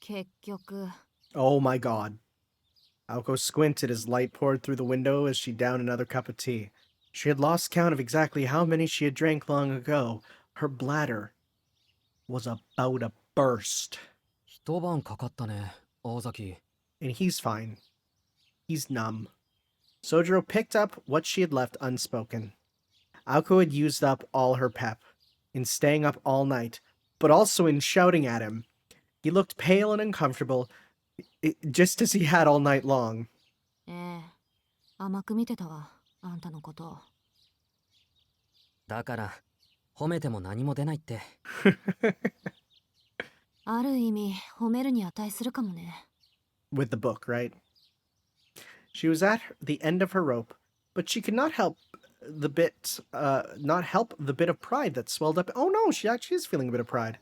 結局。 Oh my god. Aoko squinted as light poured through the window as she downed another cup of tea. She had lost count of exactly how many she had drank long ago. Her bladder was about to burst. 一晩かかったね、大崎。 And he's fine. He's numb. Soujirou picked up what she had left unspoken. Aoko had used up all her pep, in staying up all night, but also in shouting at him. He looked pale and uncomfortable, just as he had all night long. ええ、甘く見てたわ、あんたのことを。だから褒めても何も出ないって。ある意味褒めるに値するかもね。 With the book, right? She was at the end of her rope, but she could not help the bit of pride that swelled up. Oh no, she actually is feeling a bit of pride.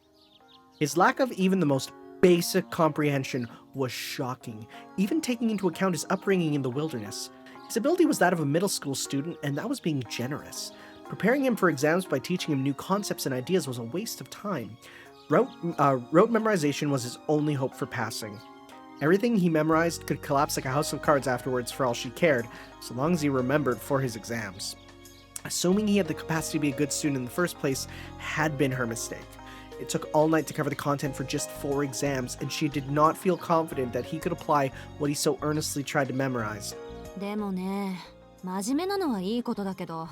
His lack of even the most basic comprehension was shocking, even taking into account his upbringing in the wilderness. His ability was that of a middle school student, and that was being generous. Preparing him for exams by teaching him new concepts and ideas was a waste of time. Rote memorization was his only hope for passing. Everything he memorized could collapse like a house of cards afterwards for all she cared, so long as he remembered for his exams. Assuming he had the capacity to be a good student in the first place had been her mistake. It took all night to cover the content for just 4 exams, and she did not feel confident that he could apply what he so earnestly tried to memorize. でもね、真面目なのはいいことだけど、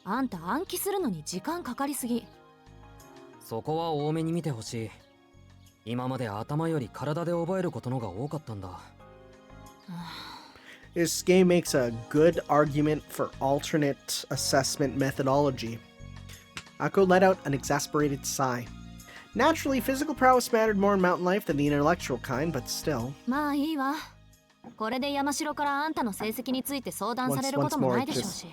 あんた暗記するのに時間かかりすぎ。そこは多めに見てほしい。今まで頭より体で覚えることのが多かったんだ。This game makes a good argument for alternate assessment methodology. Aoko let out an exasperated sigh. Naturally, physical prowess mattered more in mountain life than the intellectual kind, but still. まあいいわ。これで山城からあんたの成績について相談されることもないでしょうし。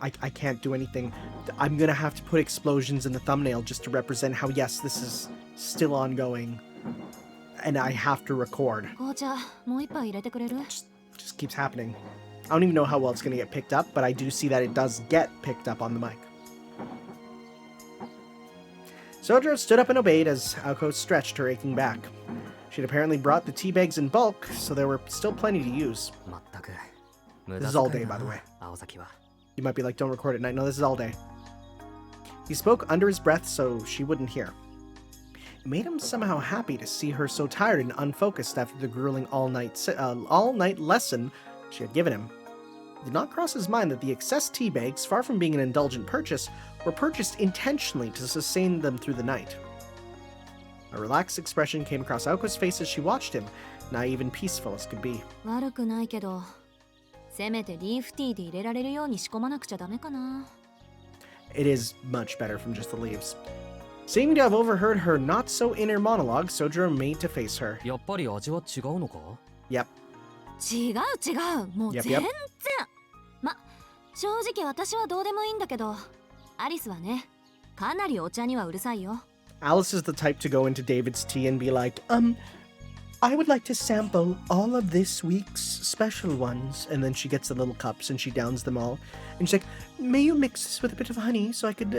I can't do anything. I'm gonna have to put explosions in the thumbnail just to represent how, yes, this is still ongoing. And I have to record. 紅茶、もう一杯入れてくれる？ Just keeps happening. I don't even know how well it's gonna get picked up, but I do see that it does get picked up on the mic. Soujirou stood up and obeyed as Aoko stretched her aching back. She'd apparently brought the tea bags in bulk, so there were still plenty to use. まったく This is all day, by the way. 青崎は You might be like, don't record at night. No, this is all day. He spoke under his breath so she wouldn't hear. It made him somehow happy to see her so tired and unfocused after the grueling all-night lesson she had given him. It did not cross his mind that the excess tea bags, far from being an indulgent purchase, were purchased intentionally to sustain them through the night. A relaxed expression came across Aoko's face as she watched him, naive and peaceful as could be. 悪くないけど、せめてリーフティーで入れられるように仕込まなくちゃダメかな。It is much better from just the leaves. Seeming to have overheard her not-so-inner monologue, Soujirou made to face her. やっぱり味は違うのか Yep. 違う、もう Yep, 全然。 yep. 正直私はどうでもいいんだけど、アリスはね、かなりお茶にはうるさいよ。Alice is the type to go into David's tea and be like, I would like to sample all of this week's special ones. And then she gets the little cups and she downs them all. And she's like, may you mix this with a bit of honey so I could,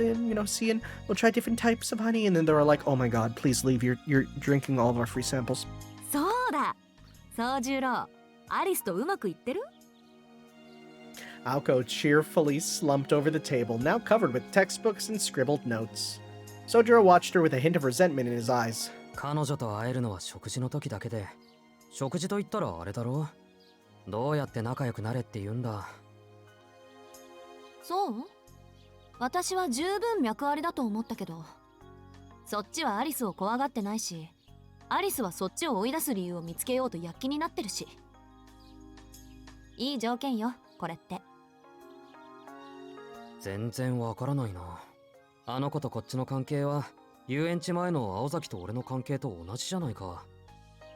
see, and we'll try different types of honey. And then they're all like, oh my god, please leave. You're drinking all of our free samples. そうだ、宗十郎、アリスとうまくいってる？ Aoko cheerfully slumped over the table, now covered with textbooks and scribbled notes. Soujirou watched her with a hint of resentment in his eyes. 彼女と会えるのは食事の時だけで、食事と言ったらあれだろう。どうやって仲良くなれって言うんだ。そう？私は十分脈ありだと思ったけど、そっちはアリスを怖がってないし、アリスはそっちを追い出す理由を見つけようと躍起になってるし。いい条件よ、これって。全然わからないな。あの子とこっちの関係は遊園地前の青崎と俺の関係と同じじゃないか。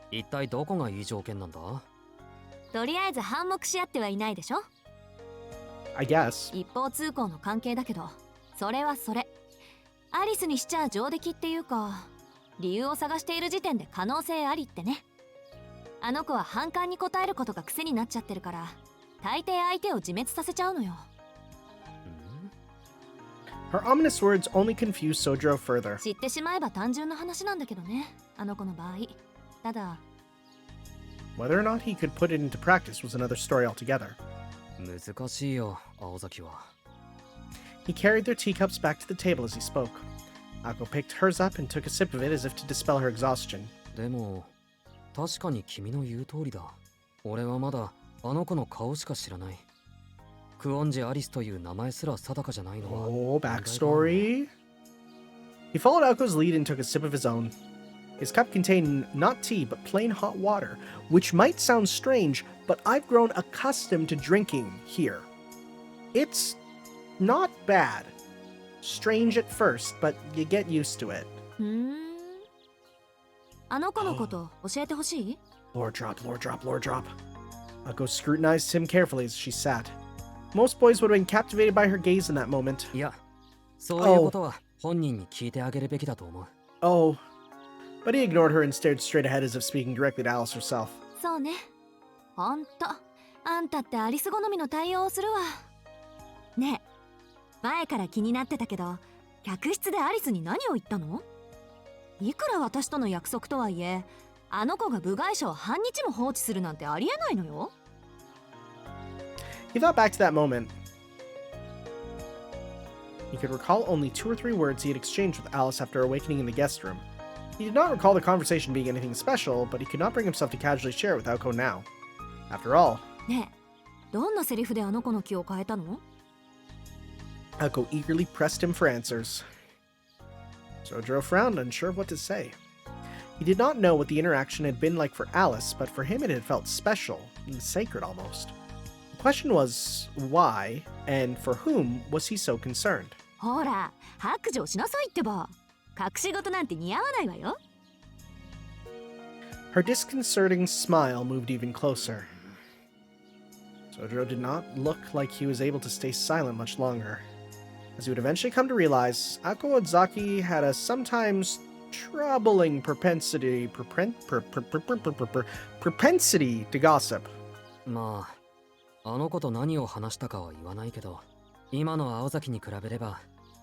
一体どこがいい条件なんだ？とりあえず反目し合ってはいないでしょ。 I guess. 一方通行の関係だけど、それはそれ。アリスにしちゃ上出来っていうか、理由を探している時点で可能性ありってね。あの子は反感に応えることが癖になっちゃってるから、大抵相手を自滅させちゃうのよ。Her ominous words only confused Soujirou further. 知ってしまえば単純な話なんだけどね、あの子の場合。ただ、 Whether or not he could put it into practice was another story altogether. 難しいよ、青崎は。He carried their teacups back to the table as he spoke. Aoko picked hers up and took a sip of it as if to dispel her exhaustion. でも、確かに君の言う通りだ。俺はまだあの子の顔しか知らない。クオンジ・アリスという名前すら定かじゃないのは。Oh, backstory. He followed Aoko's lead and took a sip of his own. His cup contained not tea, but plain hot water, which might sound strange, but I've grown accustomed to drinking here. It's not bad. Strange at first, but you get used to it. あの子のこと教えてほしい？ Lore drop, lore drop, lore drop. Aoko scrutinized him carefully as she sat. Most boys would have been captivated by her gaze in that moment. いや、そういうことは本人に聞いてあげるべきだと思う。Oh. But he ignored her and stared straight ahead as if speaking directly to Alice herself. そうね。ほんと、あんたってアリス好みの対応をするわ。ねえ、前から気になってたけど、客室でアリスに何を言ったの？いくら私との約束とはいえ、あの子が部外者を半日も放置するなんてありえないのよ。He thought back to that moment. He could recall only 2 or 3 words he had exchanged with Alice after awakening in the guest room. He did not recall the conversation being anything special, but he could not bring himself to casually share it with Aoko now. After all, ねえ、どんなセリフであの子の気を変えたの？ Aoko eagerly pressed him for answers. Soujirou frowned, unsure of what to say. He did not know what the interaction had been like for Alice, but for him it had felt special and sacred almost. The question was, why, and for whom was he so concerned? ほら、白状しなさいってば。隠し事なんて似合わないわよ。Her disconcerting smile moved even closer. Soujirou did not look like he was able to stay silent much longer. As he would eventually come to realize, Aoko Ozaki had a sometimes troubling propensity to gossip. まあ、あの子と何を話したかは言わないけど、今の青崎に比べれば、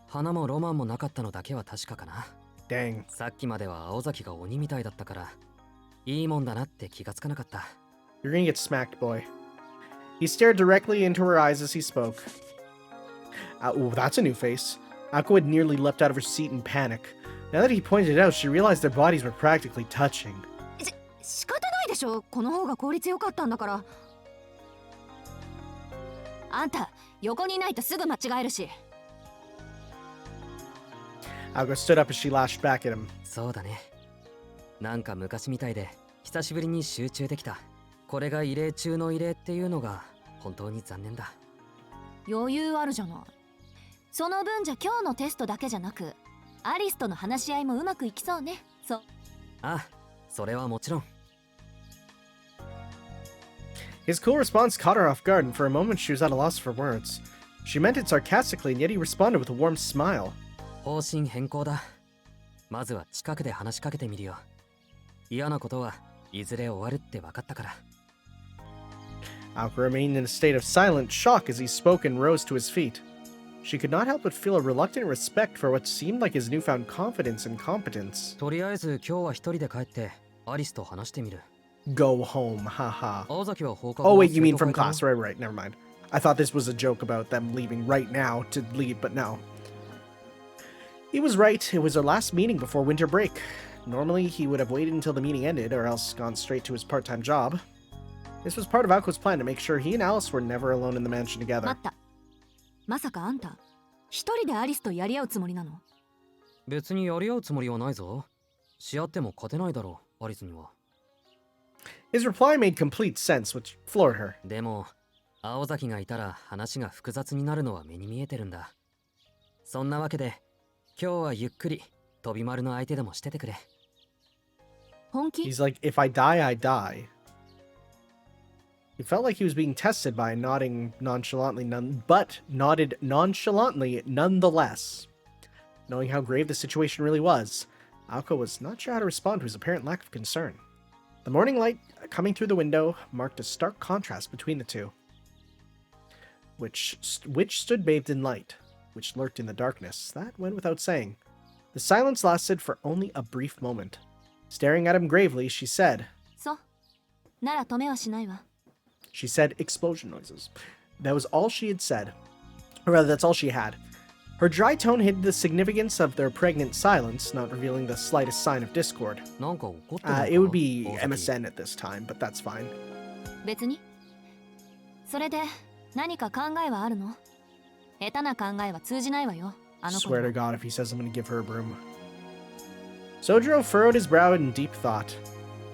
花もロマンもなかったのだけは確かかな。Dang. さっきまでは青崎が鬼みたいだったから、いいもんだなって気がつかなかった。You're gonna get smacked, boy. He stared directly into her eyes as he spoke. Ooh, that's a new face. Ako had nearly leapt out of her seat in panic. Now that he pointed it out, she realized their bodies were practically touching. 仕方ないでしょ。この方が効率良かったんだから。あんた、横にいないとすぐ間違えるし。Ako stood up as she lashed back at him. そうだね。なんか昔みたいで久しぶりに集中できた。これが異例中の異例っていうのが本当に残念だ。余裕あるじゃない。その分じゃ今日のテストだけじゃなく、アリスとの話し合いもうまくいきそうね。そう。あ、それはもちろん。His cool response caught her off guard, and for a moment she was at a loss for words. She meant it sarcastically, and yet he responded with a warm smile. 方針変更だ。まずは近くで話しかけてみるよ。嫌なことはいずれ終わるって分かったから。Ako remained in a state of silent shock as he spoke and rose to his feet. She could not help but feel a reluctant respect for what seemed like his newfound confidence and competence. とりあえず今日は一人で帰ってアリスと話してみる。Go home, haha. 青崎は放課 Oh 後 wait, you mean 生徒 from 会だろ class, right, never mind. I thought this was a joke about them leaving right now to leave, but no. He was right, it was our last meeting before winter break. Normally, he would have waited until the meeting ended, or else gone straight to his part-time job. This was part of Ako's plan to make sure he and Alice were never alone in the mansion together. 待った。まさかあんた、一人でアリスとやり合うつもりなの？別にやり合うつもりはないぞ。し合っても勝てないだろう、アリスには。His reply made complete sense, which floored her. でも、青崎がいたら話が複雑になるのは目に見えてるんだ。そんなわけで、今日はゆっくり飛び丸の相手でもしててくれ。本気？ He's like, if I die, I die. He felt like he was being tested by nodding nonchalantly, but nodded nonchalantly nonetheless. Knowing how grave the situation really was, Ako was not sure how to respond to his apparent lack of concern. The morning light coming through the window marked a stark contrast between the two, which stood bathed in light, which lurked in the darkness. That went without saying. The silence lasted for only a brief moment. Staring at him gravely, she said, そう。なら止めはしないわ。She said explosion noises. That was all she had said. Or rather, that's all she had. Her dry tone hid the significance of their pregnant silence, not revealing the slightest sign of discord. なんか怒ってるのか It would be 青崎 MSN at this time, but that's fine. 別に。それで何か考えはあるの？下手な考えは通じないわよ。あの子 Swear に to は。 God if he says I'm gonna give her a broom. Soujirou furrowed his brow in deep thought.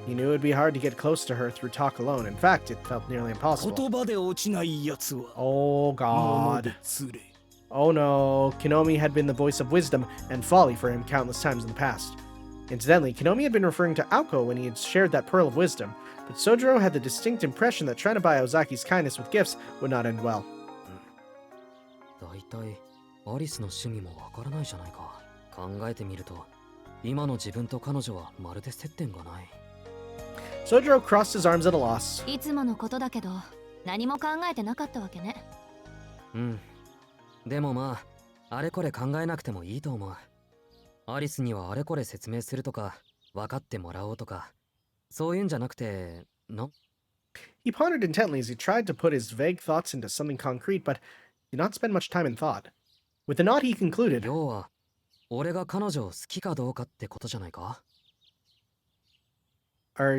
He knew it would be hard to get close to her through talk alone. In fact, it felt nearly impossible. 言葉で落ちないやつは Oh 物 God. で釣れ。 Oh no, Kinomi had been the voice of wisdom and folly for him countless times in the past. Incidentally, Kinomi had been referring to Aoko when he had shared that pearl of wisdom, but Soujirou had the distinct impression that trying to buy Ozaki's kindness with gifts would not end well. だいたいアリスの趣味もわからないじゃないか。考えてみると、今の自分と彼女はまるで接点がない。 Soujirou crossed his arms at a loss. いつものことだけど、何も考えてなかったわけね。うん。でもまあ、あれこれ考えなくてもいいと思う。アリスにはあれこれ説明するとか、分かってもらおうとか、そういうんじゃなくて、He pondered intently as he tried to put his vague thoughts into something concrete, but did not spend much time in thought. With a nod, he concluded, 要は、俺が彼女を好きかどうかってことじゃないか Are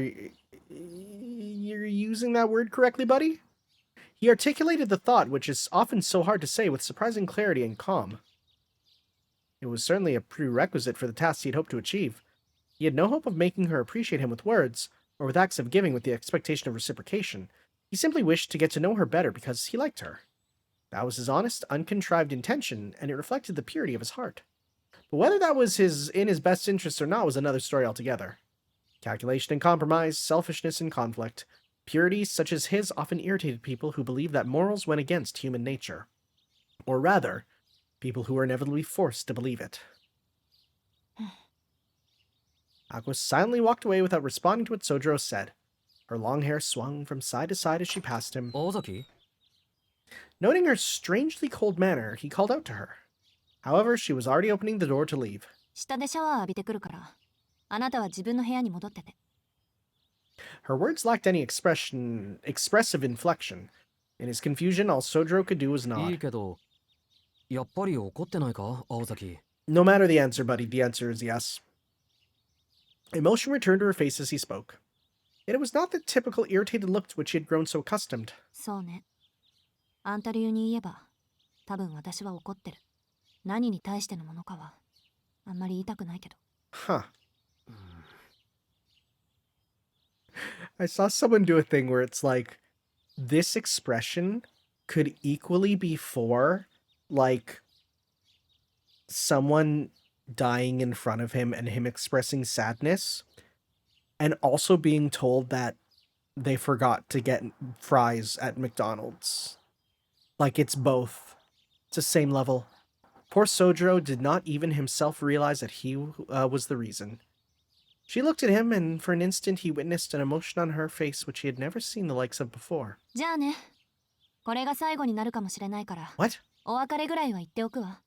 you using that word correctly, buddy? He articulated the thought, which is often so hard to say, with surprising clarity and calm. It was certainly a prerequisite for the task he had hoped to achieve. He had no hope of making her appreciate him with words, or with acts of giving with the expectation of reciprocation. He simply wished to get to know her better because he liked her. That was his honest, uncontrived intention, and it reflected the purity of his heart. But whether that was in his best interest or not was another story altogether. Calculation and compromise, selfishness and conflict. Purity such as his often irritated people who believed that morals went against human nature. Or rather, people who were inevitably forced to believe it. Aqua silently walked away without responding to what Soujirou said. Her long hair swung from side to side as she passed him. 青崎 Noting her strangely cold manner, he called out to her. However, she was already opening the door to leave. 下でシャワー浴びてくるから、あなたは自分の部屋に戻ってて。Her words lacked any expressive inflection. In his confusion, all Soujirou could do was いい nod. けどやっぱり怒ってないか青崎 No matter the answer, buddy, the answer is yes. Emotion returned to her face as he spoke. Yet it was not the typical irritated look to which he had grown so accustomed. そうね。あんた流に言えば、多分私は怒ってる。何に対してのものかは、あんまり言いたくないけど。Huh. I saw someone do a thing where it's like, this expression could equally be for, like, someone dying in front of him and him expressing sadness, and also being told that they forgot to get fries at McDonald's. Like, it's both. It's the same level. Poor Soujirou did not even himself realize that he was the reason. She looked at him, and for an instant he witnessed an emotion on her face which he had never seen the likes of before. じゃあね。これが最後になるかもしれないから。 What? お別れぐらいは言っておくわ。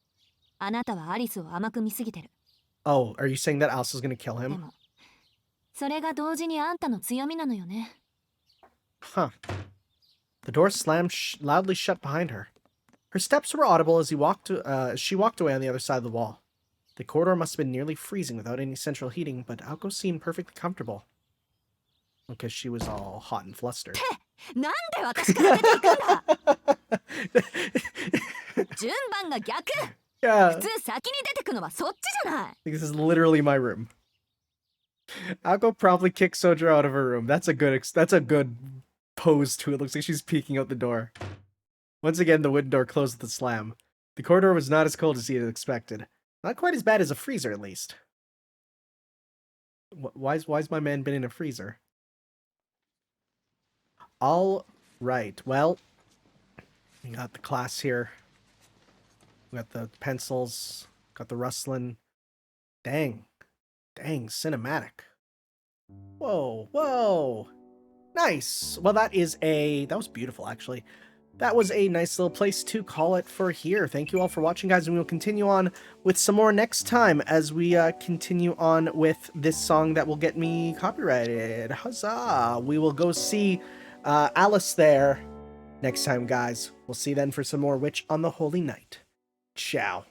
あなたはアリスを甘く見すぎてる。 Oh, are you saying that Alice is going to kill で him? も、それが同時にあんたの強みなのよね。 Huh. The door slammed loudly shut behind her. Her steps were audible as she walked away on the other side of the wall. The corridor must have been nearly freezing without any central heating, but Aoko seemed perfectly comfortable. Because she was all hot and flustered. なんで私から出ていくんだ順番が逆 Yeah. 普通先に出てくのはそっちじゃない This is literally my room. Aoko promptly kicked Soujirou out of her room. That's a good pose too. It looks like she's peeking out the door. Once again, the wooden door closed with a slam. The corridor was not as cold as he had expected. Not quite as bad as a freezer, at least. Why's my man been in a freezer? All right. Well, we got the class here. We got the pencils. Got the rustling. Dang, cinematic. Whoa. Nice. Well, that was beautiful, actually. That was a nice little place to call it for here. Thank you all for watching, guys, and we will continue on with some more next time as we continue on with this song that will get me copyrighted. Huzzah! We will go see Alice there next time, guys. We'll see you then for some more Witch on the Holy Night. Ciao.